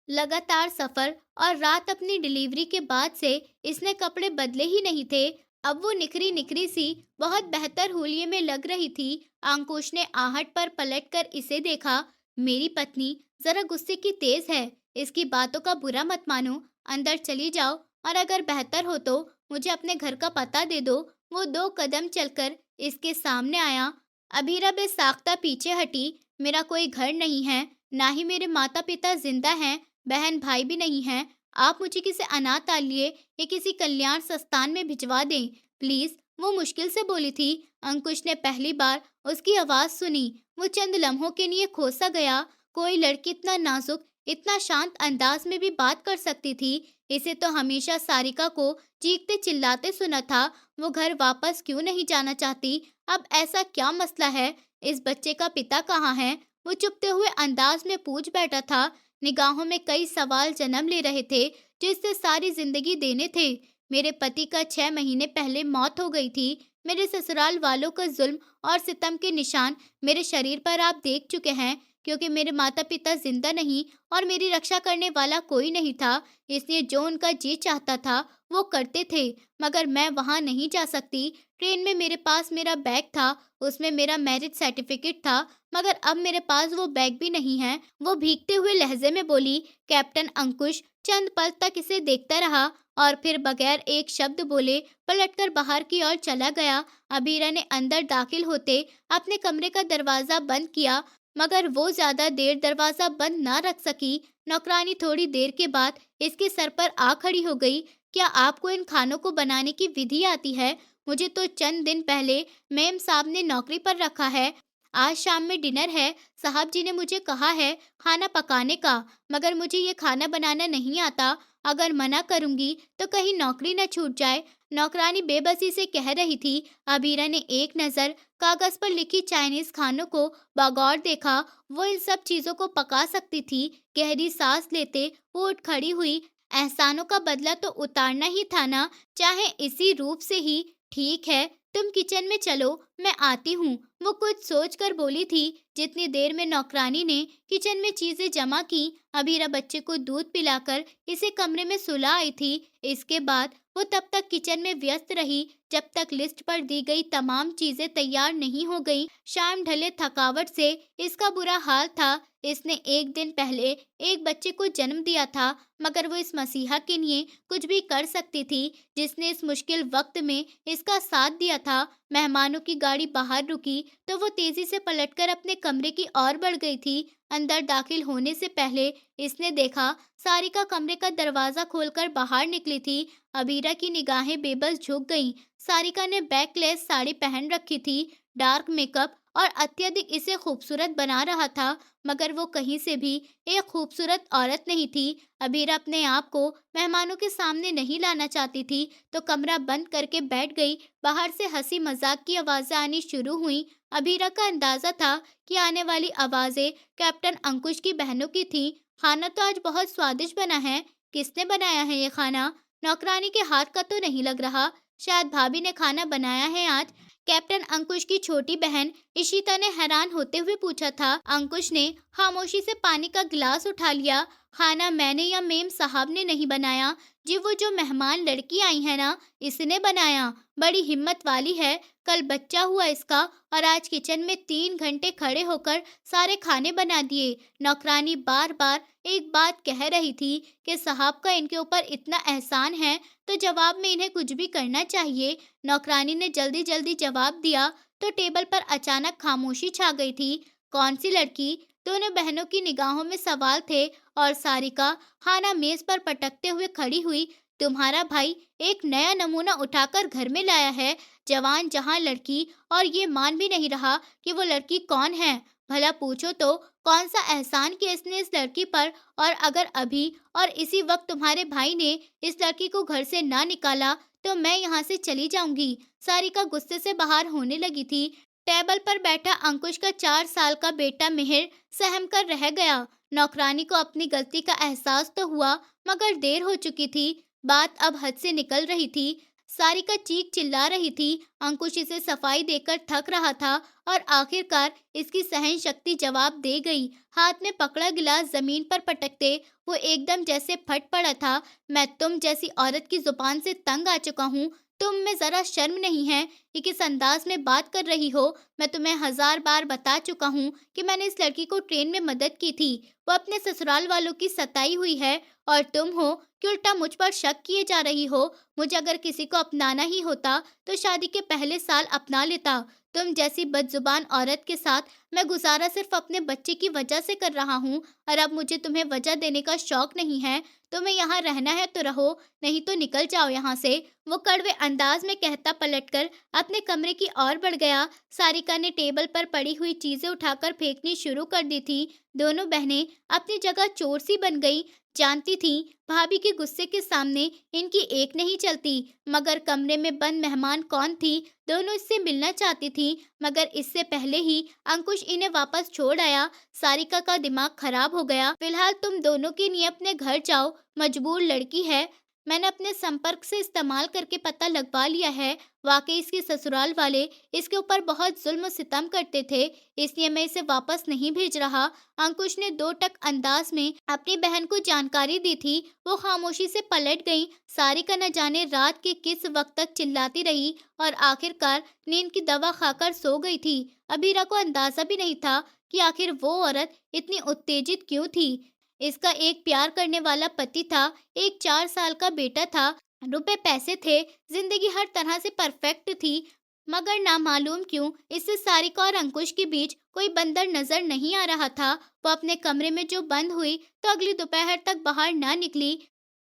लगातार सफर और रात अपनी डिलीवरी के बाद से इसने कपड़े बदले ही नहीं थे। अब वो निखरी निखरी सी बहुत बेहतर हुलिये में लग रही थी। अंकुश ने आहट पर पलटकर इसे देखा। मेरी पत्नी जरा गुस्से की तेज है। इसकी बातों का बुरा मत मानो। अंदर चली जाओ और अगर बेहतर हो तो मुझे अपने घर का पता दे दो। वो 2 कदम चलकर इसके सामने आया। अभीरा बेसाख्ता पीछे हटी। मेरा कोई घर नहीं है, ना ही मेरे माता पिता जिंदा हैं, बहन भाई भी नहीं हैं। आप मुझे किसी अनाथालय या किसी कल्याण संस्थान में भिजवा दें प्लीज। वो मुश्किल से बोली थी। अंकुश ने पहली बार उसकी आवाज सुनी। वो चंद लम्हों के लिए खोसा गया। कोई लड़की इतना नाजुक, इतना शांत अंदाज में भी बात कर सकती थी। इसे तो हमेशा सारिका को चीखते चिल्लाते सुना था। वो घर वापस क्यों नहीं जाना चाहती? अब ऐसा क्या मसला है? इस बच्चे का पिता कहाँ है? वो चुपते हुए अंदाज में पूछ बैठा था। निगाहों में कई सवाल जन्म ले रहे थे जो इससे सारी जिंदगी देने थे। मेरे पति का 6 महीने पहले मौत हो गई थी। मेरे ससुराल वालों का जुल्म और सितम के निशान मेरे शरीर पर आप देख चुके हैं। क्योंकि मेरे माता पिता जिंदा नहीं और मेरी रक्षा करने वाला कोई नहीं था, इसलिए जो उनका जी चाहता था वो करते थे। मगर मैं वहां नहीं जा सकती। ट्रेन में मेरे पास मेरा बैग था, उसमें मेरा मैरिज सर्टिफिकेट था, मगर अब मेरे पास वो बैग भी नहीं है। वो भीगते हुए लहजे में बोली। कैप्टन अंकुश चंद पल तक इसे देखता रहा और फिर बगैर एक शब्द बोले पलटकर बाहर की ओर चला गया। अबीरा ने अंदर दाखिल होते अपने कमरे का दरवाजा बंद किया, मगर वो ज्यादा देर दरवाजा बंद ना रख सकी। नौकरानी थोड़ी देर के बाद इसके सर पर आ खड़ी हो गई। क्या आपको इन खानों को बनाने की विधि आती है? मुझे तो चंद दिन पहले मेम साहब ने नौकरी पर रखा है। आज शाम में डिनर है। साहब जी ने मुझे कहा है खाना पकाने का, मगर मुझे ये खाना बनाना नहीं आता। अगर मना करूँगी तो कहीं नौकरी न छूट जाए। नौकरानी बेबसी से कह रही थी। अबीरा ने एक नज़र कागज़ पर लिखी चाइनीज़ खानों को बगौर देखा। वो इन सब चीज़ों को पका सकती थी। गहरी सांस लेते वो उठ खड़ी हुई। एहसानों का बदला तो उतारना ही था ना, चाहे इसी रूप से ही। ठीक है, तुम किचन में चलो, मैं आती हूँ। वो कुछ सोच कर बोली थी। जितनी देर में नौकरानी ने किचन में चीजें जमा की, अबीरा बच्चे को दूध पिलाकर इसे कमरे में सुला आई थी। इसके बाद वो तब तक किचन में व्यस्त रही जब तक लिस्ट पर दी गई तमाम चीजें तैयार नहीं हो गई। शाम ढले थकावट से इसका बुरा हाल था। इसने एक दिन पहले एक बच्चे को जन्म दिया था, मगर वो इस मसीहा के लिए कुछ भी कर सकती थी, जिसने इस मुश्किल वक्त में इसका साथ दिया था। मेहमानों की गाड़ी बाहर रुकी तो वो तेजी से पलटकर अपने कमरे की ओर बढ़ गई थी। अंदर दाखिल होने से पहले इसने देखा सारिका कमरे का दरवाजा खोलकर बाहर निकली थी। अबीरा की निगाहें बेबस झुक गईं। सारिका ने बैकलेस साड़ी पहन रखी थी। डार्क मेकअप और अत्यधिक इसे खूबसूरत बना रहा था, मगर वो कहीं से भी एक खूबसूरत औरत नहीं थी। अबीरा अपने आप को मेहमानों के सामने नहीं लाना चाहती थी, तो कमरा बंद करके बैठ गई। बाहर से हंसी मजाक की आवाजें आनी शुरू हुई। अबीरा का अंदाजा था कि आने वाली आवाजें कैप्टन अंकुश की बहनों की थी। खाना तो आज बहुत स्वादिष्ट बना है। किसने बनाया है ये खाना? नौकरानी के हाथ का तो नहीं लग रहा। शायद भाभी ने खाना बनाया है आज। कैप्टन अंकुश की छोटी बहन इशिता ने हैरान होते हुए पूछा था। अंकुश ने खामोशी से पानी का गिलास उठा लिया। खाना मैंने या मेम साहब ने नहीं बनाया जी, वो जो मेहमान लड़की आई है ना, इसने बनाया। बड़ी हिम्मत वाली है। कल बच्चा हुआ इसका और आज किचन में 3 घंटे खड़े होकर सारे खाने बना दिए। नौकरानी बार बार एक बात कह रही थी कि साहब का इनके ऊपर इतना एहसान है, तो जवाब में इन्हें कुछ भी करना चाहिए। नौकरानी ने जल्दी जल्दी जवाब दिया तो टेबल पर अचानक खामोशी छा गई थी। कौन सी लड़की? दोनों बहनों की निगाहों में सवाल थे और सारिका खाना मेज पर पटकते हुए खड़ी हुई। तुम्हारा भाई एक नया नमूना उठाकर घर में लाया है। जवान जहां लड़की, और ये मान भी नहीं रहा कि वो लड़की कौन है। भला पूछो तो, कौन सा एहसान किया इसने इस लड़की पर? और अगर अभी और इसी वक्त तुम्हारे भाई ने इस लड़की को घर से ना निकाला तो मैं यहाँ से चली जाऊंगी। सारिका गुस्से से बाहर होने लगी थी। टेबल पर बैठा अंकुश का 4 साल का बेटा मिहिर सहम कर रह गया। नौकरानी को अपनी गलती का एहसास तो हुआ, मगर देर हो चुकी थी। बात अब हद से निकल रही थी। सारिका चीख चिल्ला रही थी। अंकुश इसे सफाई देकर थक रहा था और आखिरकार इसकी सहन शक्ति जवाब दे गई। हाथ में पकड़ा गिलास जमीन पर पटकते वो एकदम जैसे फट पड़ा था। मैं तुम जैसी औरत की जुबान से तंग आ चुका हूँ। तुम में जरा शर्म नहीं है कि किस अंदाज में बात कर रही हो? मैं तुम्हें 1000 बार बता चुका हूँ कि मैंने इस लड़की को ट्रेन में मदद की थी। वो अपने ससुराल वालों की सताई हुई है और तुम हो कि उल्टा मुझ पर शक किए जा रही हो। मुझे अगर किसी को अपनाना ही होता तो शादी के पहले साल अपना लेता। तुम जैसी बदजुबान औरत के साथ मैं गुजारा सिर्फ अपने बच्चे की वजह से कर रहा हूँ, और अब मुझे तुम्हें वजह देने का शौक नहीं है। तुम्हें यहाँ रहना है तो रहो, नहीं तो निकल जाओ यहाँ से। वो कड़वे अंदाज में कहता पलटकर अपने कमरे की ओर बढ़ गया। सारिका ने टेबल पर पड़ी हुई चीजें उठाकर फेंकनी शुरू कर दी थी। दोनों बहनें अपनी जगह चोर सी बन गई। जानती थीं भाभी के गुस्से के सामने इनकी एक नहीं चलती। मगर कमरे में बंद मेहमान कौन थी? दोनों इससे मिलना चाहती थी, मगर इससे पहले ही अंकुश इन्हें वापस छोड़ आया। सारिका का दिमाग खराब हो गया। फिलहाल तुम दोनों के लिए अपने घर जाओ। मजबूर लड़की है। मैंने अपने संपर्क से इस्तेमाल करके पता लगवा लिया है। वाकई इसके ससुराल वाले इसके ऊपर बहुत जुल्म सितम करते थे, इसलिए मैं इसे वापस नहीं भेज रहा। अंकुश ने दो टक अंदाज में अपनी बहन को जानकारी दी थी। वो खामोशी से पलट गई। सारिका न जाने रात के किस वक्त तक चिल्लाती रही और आखिरकार नींद की दवा खाकर सो गई थी। अबीरा को अंदाजा भी नहीं था कि आखिर वो औरत इतनी उत्तेजित क्यों थी। इसका एक प्यार करने वाला पति था, एक 4 साल का बेटा था, रुपए पैसे थे, जिंदगी हर तरह से परफेक्ट थी। मगर ना मालूम क्यों इससे सारिका और अंकुश के बीच कोई बंधन नजर नहीं आ रहा था। वो अपने कमरे में जो बंद हुई तो अगली दोपहर तक बाहर ना निकली।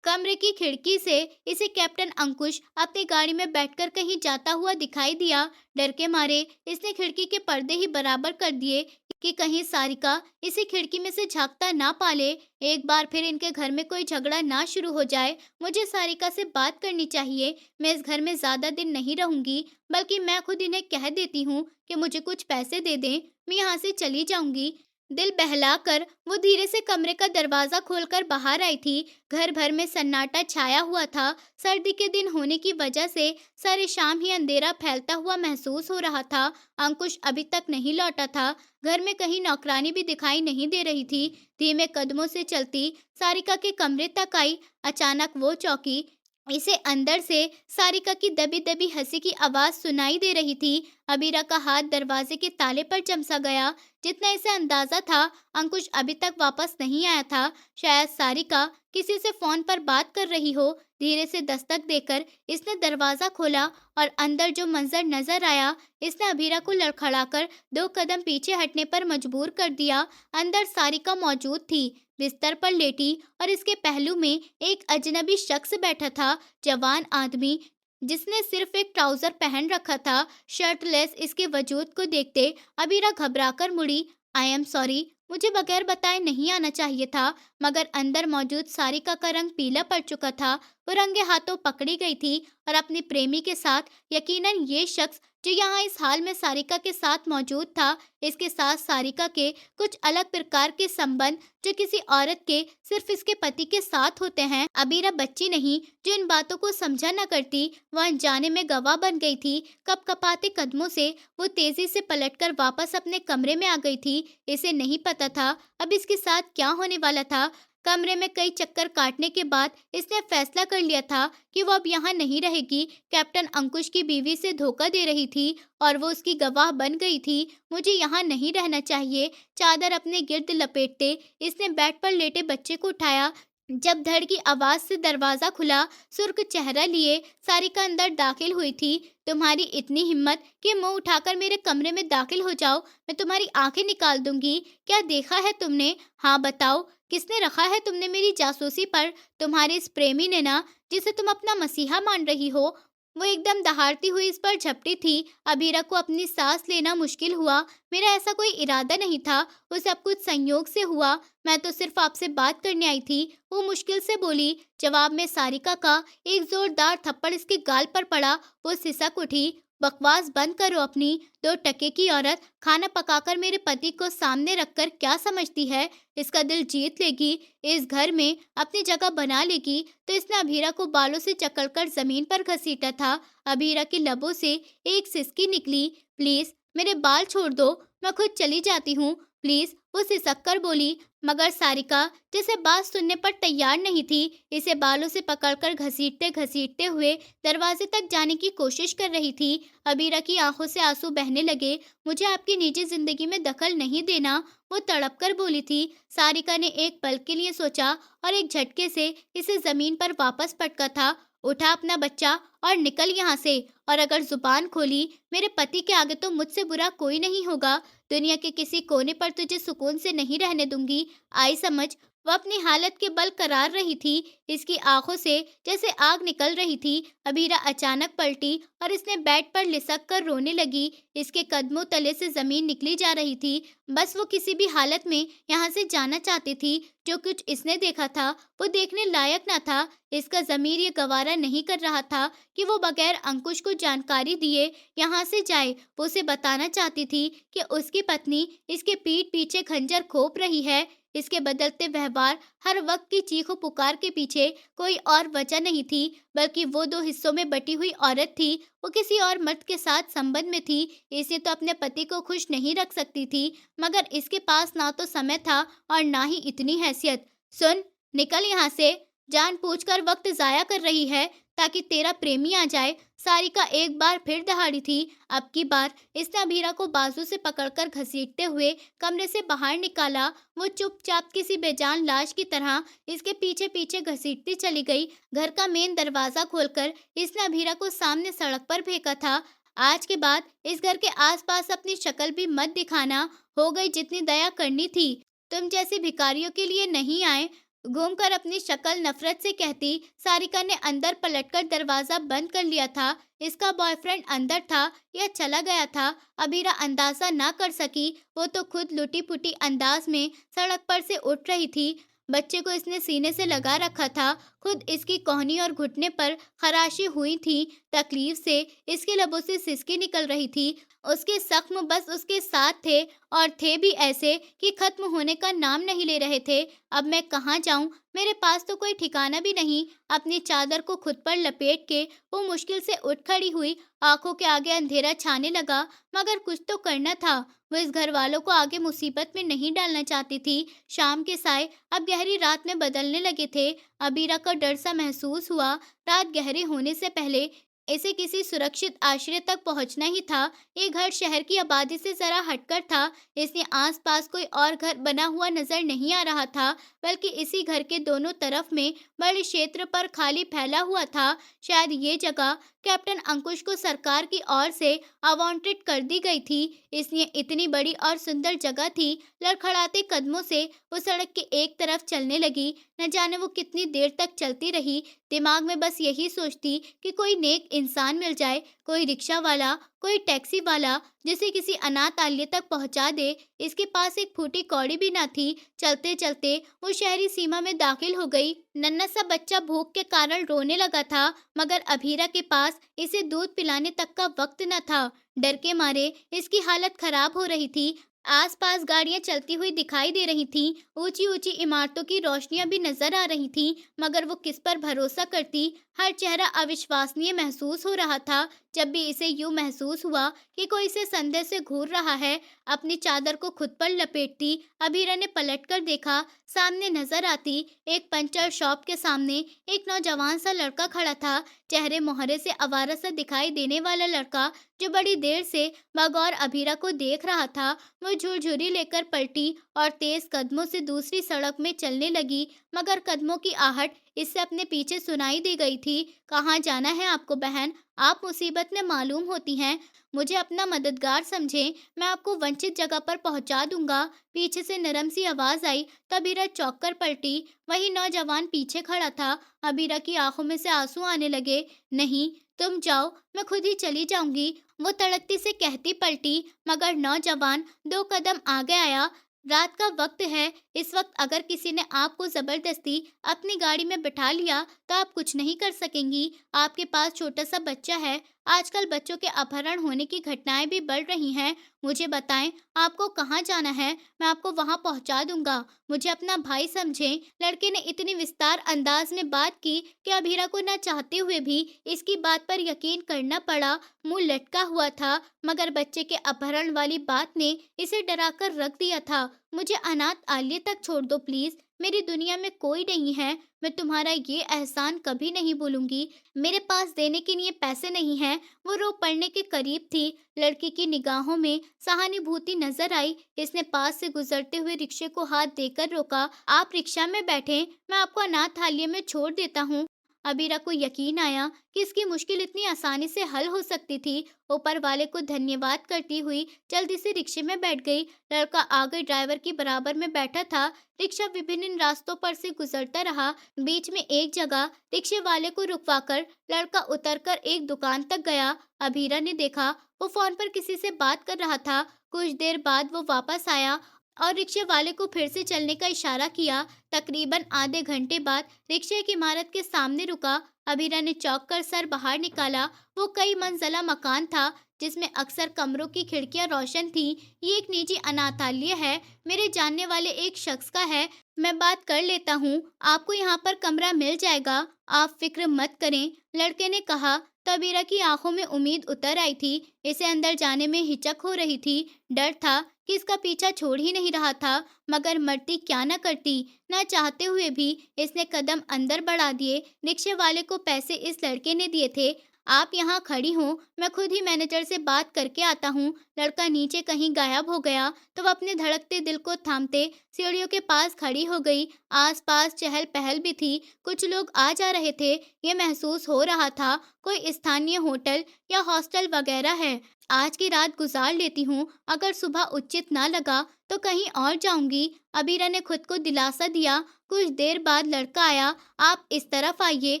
कमरे की खिड़की से इसे कैप्टन अंकुश अपनी गाड़ी में बैठकर कहीं जाता हुआ दिखाई दिया। डर के मारे इसने खिड़की के पर्दे ही बराबर कर दिए कि कहीं सारिका इसे खिड़की में से झांकता ना पाले। एक बार फिर इनके घर में कोई झगड़ा ना शुरू हो जाए। मुझे सारिका से बात करनी चाहिए। मैं इस घर में ज्यादा दिन नहीं रहूंगी, बल्कि मैं खुद इन्हें कह देती हूँ कि मुझे कुछ पैसे दे दें, मैं यहाँ से चली जाऊंगी। दिल बहलाकर वो धीरे से कमरे का दरवाजा खोलकर बाहर आई थी। घर भर में सन्नाटा छाया हुआ था। सर्दी के दिन होने की वजह से सारे शाम ही अंधेरा फैलता हुआ महसूस हो रहा था। अंकुश अभी तक नहीं लौटा था। घर में कहीं नौकरानी भी दिखाई नहीं दे रही थी। धीमे कदमों से चलती सारिका के कमरे तक आई। अचानक वो चौंकी। इसे अंदर से सारिका की दबी दबी हंसी की आवाज सुनाई दे रही थी। अबीरा का हाथ दरवाजे के ताले पर चमसा गया। जितना इसे अंदाजा था, अंकुश अभी तक वापस नहीं आया था। शायद सारिका किसी से फोन पर बात कर रही हो। धीरे से दस्तक देकर इसने दरवाजा खोला और अंदर जो मंजर नजर आया, इसने अबीरा को लड़खड़ाकर 2 कदम पीछे हटने पर मजबूर कर दिया। अंदर सारिका मौजूद थी, बिस्तर पर लेटी, और इसके पहलू में एक अजनबी शख्स बैठा था। जवान आदमी जिसने सिर्फ एक ट्राउजर पहन रखा था। शर्टलेस इसके वजूद को देखते अबीरा घबराकर मुड़ी। आई एम सॉरी, मुझे बगैर बताए नहीं आना चाहिए था। मगर अंदर मौजूद सारिका का रंग पीला पड़ चुका था। वो रंगे हाथों पकड़ी गई थी और अपने प्रेमी के साथ, यकीनन ये शख्स जो यहाँ इस हाल में सारिका के साथ मौजूद था, इसके साथ सारिका के कुछ अलग प्रकार के संबंध जो किसी औरत के सिर्फ इसके पति के साथ होते हैं। अबीरा बच्ची नहीं जो इन बातों को समझा न करती। वह अनजाने में गवाह बन गई थी। कपकपाते कदमों से वो तेजी से पलटकर वापस अपने कमरे में आ गई थी। इसे नहीं पता था अब इसके साथ क्या होने वाला था। कमरे में कई चक्कर काटने के बाद इसने फैसला कर लिया था कि वो अब यहाँ नहीं रहेगी। कैप्टन अंकुश की बीवी से धोखा दे रही थी और वो उसकी गवाह बन गई थी। मुझे यहाँ नहीं रहना चाहिए। चादर अपने गिर्द लपेटते इसने बेड पर लेटे बच्चे को उठाया। जब धड़ की आवाज से दरवाजा खुला, सुर्ख चेहरा लिए सारिका अंदर दाखिल हुई थी। तुम्हारी इतनी हिम्मत कि मुंह उठाकर मेरे कमरे में दाखिल हो जाओ, मैं तुम्हारी आंखें निकाल दूंगी। क्या देखा है तुमने? हाँ बताओ, किसने रखा है तुमने मेरी जासूसी पर? तुम्हारे इस प्रेमी ने ना, जिसे तुम अपना मसीहा मान रही हो। वो एकदम दहाड़ती हुई इस पर झपटी थी। अबीरा को अपनी सांस लेना मुश्किल हुआ। मेरा ऐसा कोई इरादा नहीं था, वो सब कुछ संयोग से हुआ। मैं तो सिर्फ आपसे बात करने आई थी, वो मुश्किल से बोली। जवाब में सारिका का एक जोरदार थप्पड़ इसके गाल पर पड़ा। वो सिसक उठी। बकवास बंद करो अपनी। 2 टके की औरत खाना पकाकर मेरे पति को सामने रखकर क्या समझती है? इसका दिल जीत लेगी, इस घर में अपनी जगह बना लेगी। तो इसने अभीरा को बालों से जकड़कर जमीन पर घसीटा था। अभीरा के लबों से एक सिसकी निकली। प्लीज मेरे बाल छोड़ दो, मैं खुद चली जाती हूँ, प्लीज, वो सिसक कर बोली। मगर सारिका जैसे बात सुनने पर तैयार नहीं थी, इसे बालों से पकड़कर घसीटते घसीटते हुए दरवाजे तक जाने की कोशिश कर रही थी। अबीरा की आंखों से आंसू बहने लगे। मुझे आपकी निजी जिंदगी में दखल नहीं देना, वो तड़प कर बोली थी। सारिका ने एक पल के लिए सोचा और एक झटके से इसे जमीन पर वापस पटका था। उठा अपना बच्चा और निकल यहाँ से, और अगर जुबान खोली मेरे पति के आगे तो मुझसे बुरा कोई नहीं होगा। दुनिया के किसी कोने पर तुझे सुकून से नहीं रहने दूंगी। आई समझ? वह अपनी हालत के बल करार रही थी। इसकी आंखों से जैसे आग निकल रही थी। अबीरा अचानक पलटी और इसने बेड पर लिसक कर रोने लगी। इसके कदमों तले से जमीन निकली जा रही थी। बस वो किसी भी हालत में यहाँ से जाना चाहती थी। जो कुछ इसने देखा था वो देखने लायक न था। इसका जमीर ये गवारा नहीं कर रहा था कि वो बगैर अंकुश को जानकारी दिए यहाँ से जाए। वो उसे बताना चाहती थी कि उसकी पत्नी इसके पीठ पीछे खंजर खोप रही है। इसके बदलते व्यवहार, हर वक्त की चीखों पुकार के पीछे कोई और वजह नहीं थी, बल्कि वो 2 हिस्सों में बटी हुई औरत थी। वो किसी और मर्द के साथ संबंध में थी। इसे तो अपने पति को खुश नहीं रख सकती थी, मगर इसके पास ना तो समय था और ना ही इतनी हैसियत। सुन, निकल यहाँ से, जानबूझकर वक्त जाया कर रही है ताकि तेरा प्रेमी आ जाए। सारिका एक बार फिर दहाड़ी थी। अब की बार इसने अभीरा को बाजू से पकड़कर घसीटते हुए कमरे से बाहर निकाला। वो चुपचाप किसी बेजान लाश की तरह इसके पीछे पीछे घसीटती चली गई। घर का मेन दरवाजा खोलकर इसने अभीरा को सामने सड़क पर फेंका था। आज के बाद इस घर के आसपास अपनी शक्ल भी मत दिखाना। हो गई जितनी दया करनी थी। तुम जैसे भिखारियों के लिए नहीं आए, घूमकर अपनी शक्ल नफरत से कहती, सारिका ने अंदर पलटकर दरवाजा बंद कर लिया था। इसका बॉयफ्रेंड अंदर था या चला गया था, अबीरा अंदाजा ना कर सकी। वो तो खुद लुटी पुटी अंदाज में सड़क पर से उठ रही थी। बच्चे को इसने सीने से लगा रखा था। खुद इसकी कोहनी और घुटने पर खराशी हुई थी। तकलीफ से इसके लबों से सिसकी निकल रही थी। उसके जख्म बस उसके साथ थे, और थे भी ऐसे कि खत्म होने का नाम नहीं ले रहे थे। अब मैं कहाँ जाऊं? मेरे पास तो कोई ठिकाना भी नहीं। अपनी चादर को खुद पर लपेट के वो मुश्किल से उठ खड़ी हुई। आंखों के आगे अंधेरा छाने लगा, मगर कुछ तो करना था। वो इस घर वालों को आगे मुसीबत में नहीं डालना चाहती थी। शाम के साय अब गहरी रात में बदलने लगे थे। अबीरा को डर सा महसूस हुआ। रात गहरे होने से पहले इसे किसी सुरक्षित आश्रय तक पहुंचना ही था। ये घर शहर की आबादी से जरा हटकर था, इसलिए आसपास कोई और घर बना हुआ नजर नहीं आ रहा था, बल्कि इसी घर के दोनों तरफ में बड़े क्षेत्र पर खाली फैला हुआ था। शायद ये जगह कैप्टन अंकुश को सरकार की ओर से अवांटेड कर दी गई थी, इसलिए इतनी बड़ी और सुंदर जगह थी। लड़खड़ाते कदमों से वो सड़क के एक तरफ चलने लगी। न जाने वो कितनी देर तक चलती रही। दिमाग में बस यही सोचती कि कोई नेक इंसान मिल जाए, कोई रिक्शा वाला, कोई टैक्सी वाला, जिसे किसी अनाथालय तक पहुंचा दे। इसके पास एक फूटी कौड़ी भी ना थी। चलते चलते वो शहरी सीमा में दाखिल हो गई। नन्हा सा बच्चा भूख के कारण रोने लगा था, मगर अभीरा के पास इसे दूध पिलाने तक का वक्त न था। डर के मारे इसकी हालत खराब हो रही थी। आसपास गाड़ियां चलती हुई दिखाई दे रही थीं। ऊंची ऊंची इमारतों की रोशनियां भी नजर आ रही थीं, मगर वो किस पर भरोसा करती? हर चेहरा अविश्वसनीय महसूस हो रहा था। जब भी इसे यूं महसूस हुआ कि कोई इसे संदेह से घूर रहा है, अपनी चादर को खुद पर लपेटती अभीरा ने पलटकर देखा। सामने नजर आती एक पंचर शॉप के सामने एक नौजवान सा लड़का खड़ा था। चेहरे मोहरे से आवारा सा दिखाई देने वाला लड़का, जो बड़ी देर से बगौर अभीरा को देख रहा था। वो झुरझुरी लेकर पलटी और तेज कदमों से दूसरी सड़क में चलने लगी, मगर कदमों की आहट इससे अपने पीछे सुनाई दी गई थी। कहाँ जाना है आपको बहन? आप मुसीबत में मालूम होती हैं। मुझे अपना मददगार समझें, मैं आपको वंचित जगह पर पहुंचा दूंगा। पीछे से नरम सी आवाज आई। तबीरा चौंक कर पलटी। वही नौजवान पीछे खड़ा था। अबीरा की आंखों में से आंसू आने लगे। नहीं, तुम जाओ, मैं खुद ही चली जाऊंगी, वो तड़कती से कहती पलटी। मगर नौजवान 2 कदम आगे आया। रात का वक्त है। इस वक्त अगर किसी ने आपको जबरदस्ती अपनी गाड़ी में बिठा लिया तो आप कुछ नहीं कर सकेंगी। आपके पास छोटा सा बच्चा है। आजकल बच्चों के अपहरण होने की घटनाएं भी बढ़ रही हैं। मुझे बताएं, आपको कहाँ जाना है? मैं आपको वहां पहुंचा दूंगा। मुझे अपना भाई समझें। लड़के ने इतनी विस्तार अंदाज में बात की कि अभीरा को न चाहते हुए भी इसकी बात पर यकीन करना पड़ा। मुंह लटका हुआ था, मगर बच्चे के अपहरण वाली बात ने इसे डराकर रख दिया था। मुझे अनाथ आलय तक छोड़ दो प्लीज। मेरी दुनिया में कोई नहीं है। मैं तुम्हारा ये एहसान कभी नहीं भूलूंगी। मेरे पास देने के लिए पैसे नहीं हैं। वो रो पड़ने के करीब थी। लड़की की निगाहों में सहानुभूति नजर आई। इसने पास से गुजरते हुए रिक्शे को हाथ देकर रोका। आप रिक्शा में बैठे, मैं आपको अनाथालय में छोड़ देता हूँ। अबीरा को यकीन आया कि इसकी मुश्किल इतनी आसानी से हल हो सकती थी। ऊपर वाले को धन्यवाद करती हुई जल्दी से रिक्शे में बैठ गई। लड़का आगे ड्राइवर की बराबर में बैठा था। रिक्शा विभिन्न रास्तों पर से गुजरता रहा। बीच में एक जगह रिक्शे वाले को रुकवाकर लड़का उतरकर एक दुकान तक गया। अभीरा ने देखा वो फोन पर किसी से बात कर रहा था। कुछ देर बाद वो वापस आया और रिक्शे वाले को फिर से चलने का इशारा किया। तकरीबन आधे घंटे बाद रिक्शा एक इमारत के सामने रुका। अभीरा ने चौंक कर सर बाहर निकाला। वो कई मंजिला मकान था, जिसमें अक्सर कमरों की खिड़कियां रोशन थीं। ये एक निजी अनाथालय है। मेरे जानने वाले एक शख्स का है। मैं बात कर लेता हूँ। आपको यहाँ पर कमरा मिल जाएगा। आप फिक्र मत करें, लड़के ने कहा। तबीरा की आंखों में उम्मीद उतर आई थी। इसे अंदर जाने में हिचक हो रही थी। डर था कि इसका पीछा छोड़ ही नहीं रहा था, मगर मरती क्या न करती। न चाहते हुए भी इसने कदम अंदर बढ़ा दिए। रिक्शे वाले को पैसे इस लड़के ने दिए थे। आप यहाँ खड़ी हो, मैं खुद ही मैनेजर से बात करके आता हूँ। लड़का नीचे कहीं गायब हो गया तो वह अपने धड़कते दिल को थामते सीढ़ियों के पास खड़ी हो गई। आसपास चहल पहल भी थी। कुछ लोग आ जा रहे थे। ये महसूस हो रहा था कोई स्थानीय होटल या हॉस्टल वगैरह है। आज की रात गुजार लेती हूँ, अगर सुबह उचित ना लगा तो कहीं और जाऊंगी। अबीरा ने खुद को दिलासा दिया। कुछ देर बाद लड़का आया। आप इस तरफ आइए,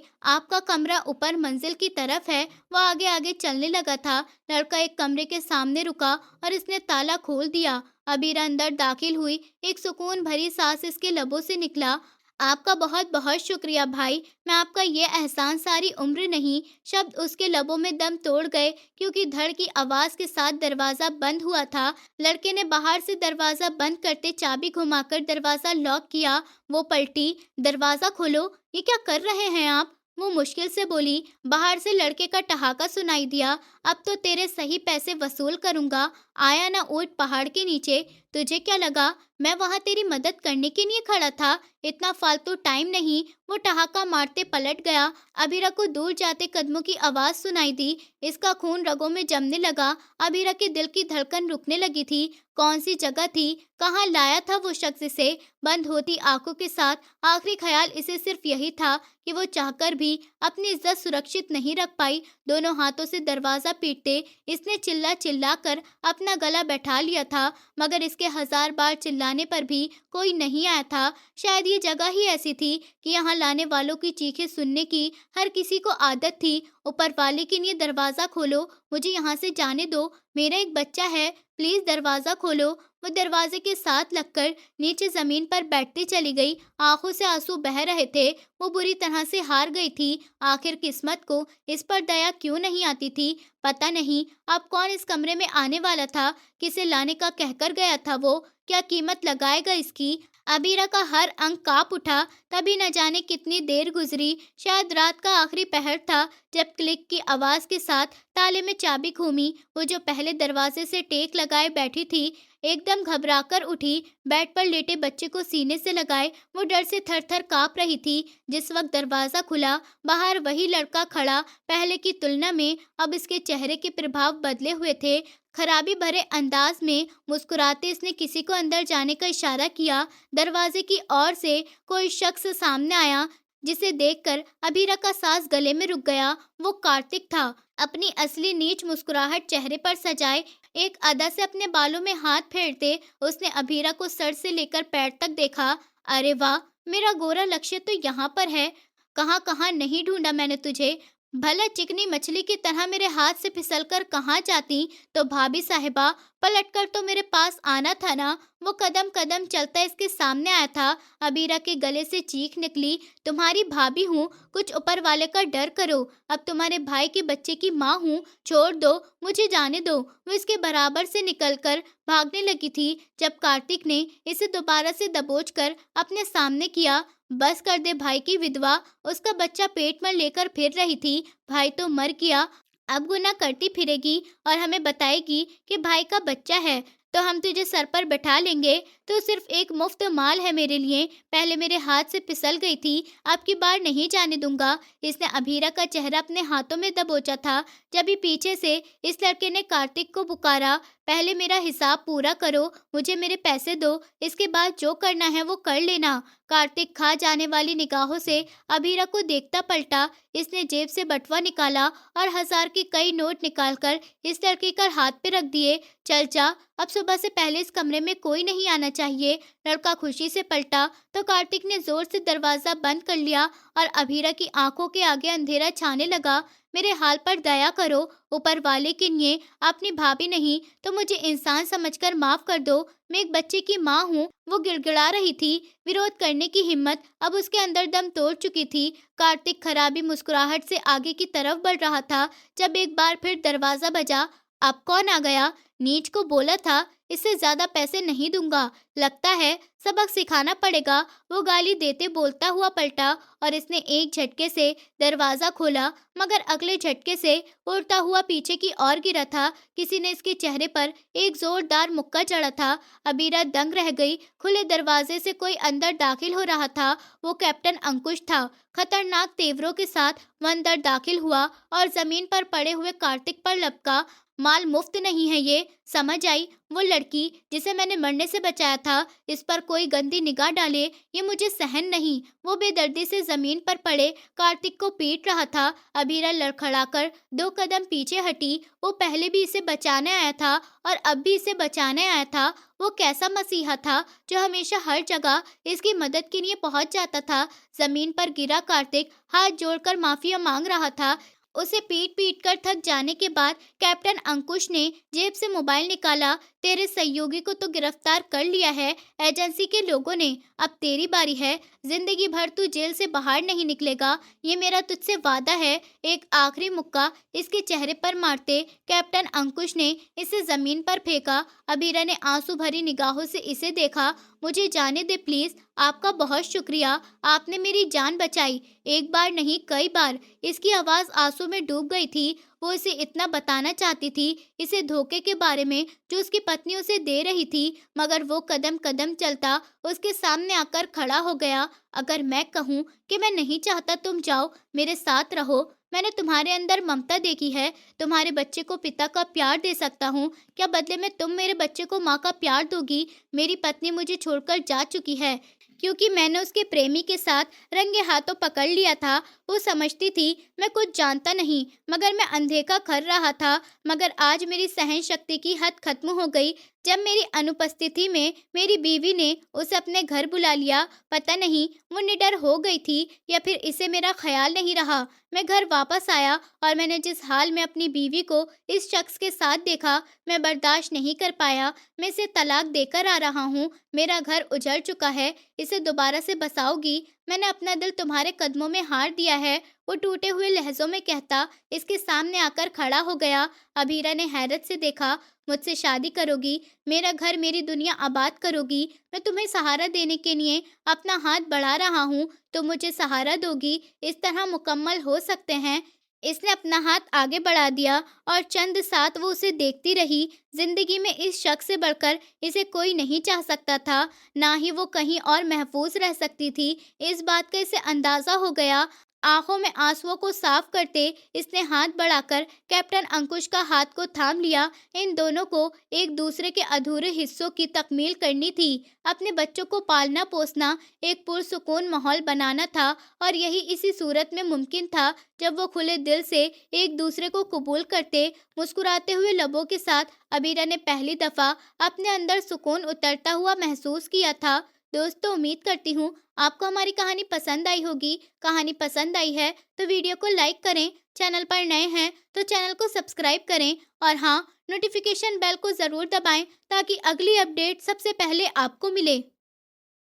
आपका कमरा ऊपर मंजिल की तरफ है। वह आगे आगे चलने लगा था। लड़का एक कमरे के सामने रुका और इसने ताला खोल दिया। अबीरा अंदर दाखिल हुई। एक सुकून भरी सांस इसके लबों से निकला। आपका बहुत बहुत शुक्रिया भाई, मैं आपका ये एहसान सारी उम्र नहीं। शब्द उसके लबों में दम तोड़ गए, क्योंकि धड़ की आवाज के साथ दरवाजा बंद हुआ था। लड़के ने बाहर से दरवाजा बंद करते चाबी घुमाकर दरवाजा लॉक किया। वो पलटी। दरवाजा खोलो, ये क्या कर रहे हैं आप? वो मुश्किल से बोली। बाहर से लड़के का ठहाका सुनाई दिया। अब तो तेरे सही पैसे वसूल करूंगा। आया ना ऊंट पहाड़ के नीचे। तुझे क्या लगा मैं वहां तेरी मदद करने के लिए खड़ा था? इतना फालतू टाइम नहीं। वो ठहाका मारते पलट गया। अबीरा को दूर जाते कदमों की आवाज सुनाई दी। इसका खून रगों में जमने लगा। अबीरा के दिल की धड़कन रुकने लगी थी। कौन सी जगह थी? कहाँ लाया था वो शख्स इसे? बंद होती आंखों के साथ आखिरी ख्याल इसे सिर्फ यही था कि वो चाहकर भी अपनी इज्जत सुरक्षित नहीं रख पाई। दोनों हाथों से दरवाजा पीटते इसने चिल्ला चिल्ला कर अपना गला बैठा लिया था, मगर इसके हजार बार चिल्लाने पर भी कोई नहीं आया था। शायद ये जगह ही ऐसी थी कि यहाँ लाने वालों की चीखें सुनने की हर किसी को आदत थी। ऊपर वाले के लिए दरवाजा खोलो, मुझे यहाँ से जाने दो, मेरा एक बच्चा है, प्लीज दरवाजा खोलो। वो दरवाजे के साथ लगकर नीचे जमीन पर बैठती चली गई। आंखों से आंसू बह रहे थे। वो बुरी तरह से हार गई थी। आखिर किस्मत को इस पर दया क्यों नहीं आती थी? पता नहीं अब कौन इस कमरे में आने वाला था। किसे लाने का कहकर गया था वो? क्या कीमत लगाएगा इसकी? अबीरा का हर अंग कांप उठा। तभी न जाने कितनी देर गुजरी। शायद रात का आखिरी पहर था जब क्लिक की आवाज के साथ ताले में चाबी घूमी। वो जो पहले दरवाजे से टेक लगाए बैठी थी, एकदम घबराकर उठी। बेड पर लेटे बच्चे को सीने से लगाए वो डर से थर थर कांप रही थी। जिस वक्त दरवाजा खुला, बाहर वही लड़का खड़ा। पहले की तुलना में अब इसके चेहरे के प्रभाव बदले हुए थे। खराबी भरे अंदाज में मुस्कुराते इसने किसी को अंदर जाने का इशारा किया। दरवाजे की ओर से कोई शख्स सामने आया, जिसे देखकर अबीरा का सांस गले में रुक गया। वो कार्तिक था। अपनी असली नीच मुस्कुराहट चेहरे पर सजाए एक अदा से अपने बालों में हाथ फेरते उसने अबीरा को सर से लेकर पैर तक देखा। अरे वाह, मेरा गोरा लक्ष्य तो यहाँ पर है। कहाँ कहाँ नहीं ढूंढा मैंने तुझे। भला चिकनी मछली की तरह मेरे हाथ से फिसलकर कहाँ जाती? तो भाभी साहिबा, पलटकर तो मेरे पास आना था ना। वो कदम कदम चलता इसके सामने आया था। अबीरा के गले से चीख निकली, तुम्हारी भाभी हूँ, कुछ ऊपर वाले का डर करो। अब तुम्हारे भाई के बच्चे की माँ हूँ, छोड़ दो, मुझे जाने दो। वो इसके बराबर से निकलकर भागने लगी थी जब कार्तिक ने इसे दोबारा से दबोच कर अपने सामने किया। बस कर दे भाई की विधवा, उसका बच्चा पेट में लेकर फिर रही थी। भाई तो मर गया, अब गुनाह करती फिरेगी और हमें बताएगी कि भाई का बच्चा है, तो हम तुझे सर पर बैठा लेंगे। तो सिर्फ एक मुफ्त माल है मेरे लिए। पहले मेरे हाथ से फिसल गई थी, अब की बार नहीं जाने दूंगा। इसने अभीरा का चेहरा अपने हाथों में दबोचा था। जब भी पीछे से इस लड़के ने कार्तिक को पुकारा, पहले मेरा हिसाब पूरा करो, मुझे मेरे पैसे दो, इसके बाद जो करना है वो कर लेना। कार्तिक खा जाने वाली निगाहों से अभीरा को देखता पलटा। इसने जेब से बटुआ निकाला और 1000 के कई नोट निकालकर इस लड़के के हाथ पे रख दिए। चल जा, अब सुबह से पहले इस कमरे में कोई नहीं आना चाहिए। लड़का खुशी से पलटा तो कार्तिक ने जोर से दरवाजा बंद कर लिया और अभीरा की आंखों के आगे अंधेरा छाने लगा। मेरे हाल पर दया करो, ऊपर वाले के लिए अपनी भाभी नहीं तो मुझे इंसान समझकर माफ कर दो। मैं एक बच्चे की माँ हूँ। वो गिड़गिड़ा रही थी। विरोध करने की हिम्मत अब उसके अंदर दम तोड़ चुकी थी। कार्तिक खराबी मुस्कुराहट से आगे की तरफ बढ़ रहा था जब एक बार फिर दरवाजा बजा। अब कौन आ गया? नीच को बोला था इससे ज्यादा पैसे नहीं दूंगा, लगता है सबक सिखाना पड़ेगा। वो गाली देते बोलता हुआ पलटा और इसने एक झटके से दरवाजा खोला, मगर अगले झटके से उड़ता हुआ पीछे की ओर गिरा था। किसी ने इसके चेहरे पर एक जोरदार मुक्का चढ़ा था। अबीरा दंग रह गई। खुले दरवाजे से कोई अंदर दाखिल हो रहा था। वो कैप्टन अंकुश था। खतरनाक तेवरों के साथ वो अंदर दाखिल हुआ और जमीन पर पड़े हुए कार्तिक पर लपका। माल मुफ्त नहीं है ये, समझ आई? वो लड़की जिसे मैंने मरने से बचाया था, इस पर कोई गंदी निगाह डाले, ये मुझे सहन नहीं। वो बेदर्दी से जमीन पर पड़े कार्तिक को पीट रहा था। अबीरा लड़खड़ाकर 2 कदम पीछे हटी। वो पहले भी इसे बचाने आया था और अब भी इसे बचाने आया था। वो कैसा मसीहा था जो हमेशा हर जगह इसकी मदद के लिए पहुंच जाता था। जमीन पर गिरा कार्तिक हाथ जोड़कर माफिया मांग रहा था। उसे पीट पीट कर थक जाने के बाद कैप्टन अंकुश ने जेब से मोबाइल निकाला। तेरे सहयोगी को तो गिरफ्तार कर लिया है एजेंसी के लोगों ने, अब तेरी बारी है। जिंदगी भर तू जेल से बाहर नहीं निकलेगा, ये मेरा तुझसे वादा है। एक आखिरी मुक्का इसके चेहरे पर मारते कैप्टन अंकुश ने इसे जमीन पर फेंका। अबीरा ने आंसू भरी निगाहों से इसे देखा। मुझे जाने दे प्लीज, आपका बहुत शुक्रिया, आपने मेरी जान बचाई। एक बार नहीं कई बार। इसकी आवाज आंसू में डूब गई थी। वो इसे इतना बताना चाहती थी, इसे धोखे के बारे में जो उसकी पत्नी उसे दे रही थी, मगर वो कदम कदम चलता उसके सामने आकर खड़ा हो गया। अगर मैं कहूँ कि मैं नहीं चाहता तुम जाओ, मेरे साथ रहो, मैंने तुम्हारे अंदर ममता देखी है, तुम्हारे बच्चे को पिता का प्यार दे सकता हूँ, क्या बदले में तुम मेरे बच्चे को माँ का प्यार दोगी? मेरी पत्नी मुझे छोड़कर जा चुकी है क्योंकि मैंने उसके प्रेमी के साथ रंगे हाथों पकड़ लिया था। वो समझती थी मैं कुछ जानता नहीं, मगर मैं अनदेखा कर रहा था। मगर आज मेरी सहन शक्ति की हद खत्म हो गई जब मेरी अनुपस्थिति में मेरी बीवी ने उसे अपने घर बुला लिया। पता नहीं वो निडर हो गई थी या फिर इसे मेरा ख्याल नहीं रहा। मैं घर वापस आया और मैंने जिस हाल में अपनी बीवी को इस शख्स के साथ देखा, मैं बर्दाश्त नहीं कर पाया। मैं इसे तलाक देकर आ रहा हूँ। मेरा घर उजड़ चुका है, इसे दोबारा से बसाओगी? मैंने अपना दिल तुम्हारे कदमों में हार दिया है। वो टूटे हुए लहजों में कहता इसके सामने आकर खड़ा हो गया। अबीरा ने हैरत से देखा। मुझसे शादी करोगी, मेरा घर मेरी दुनिया आबाद करोगी, मैं तुम्हें सहारा देने के लिए अपना हाथ बढ़ा रहा हूँ, तुम मुझे सहारा दोगी, इस तरह मुकम्मल हो सकते हैं? इसने अपना हाथ आगे बढ़ा दिया और चंद साथ वो उसे देखती रही। जिंदगी में इस शख्स से बढ़कर इसे कोई नहीं चाह सकता था, ना ही वो कहीं और महफूज रह सकती थी। इस बात का इसे अंदाजा हो गया। आंखों में आंसुओं को साफ करते इसने हाथ बढ़ाकर कैप्टन अंकुश का हाथ को थाम लिया। इन दोनों को एक दूसरे के अधूरे हिस्सों की तकमील करनी थी। अपने बच्चों को पालना पोसना, एक पुरसुकून माहौल बनाना था, और यही इसी सूरत में मुमकिन था जब वो खुले दिल से एक दूसरे को कबूल करते। मुस्कुराते हुए लबों के साथ अबीरा ने पहली दफा अपने अंदर सुकून उतरता हुआ महसूस किया था। दोस्तों, उम्मीद करती हूँ आपको हमारी कहानी पसंद आई होगी। कहानी पसंद आई है तो वीडियो को लाइक करें, चैनल पर नए हैं तो चैनल को सब्सक्राइब करें, और हाँ, नोटिफिकेशन बेल को ज़रूर दबाएं ताकि अगली अपडेट सबसे पहले आपको मिले।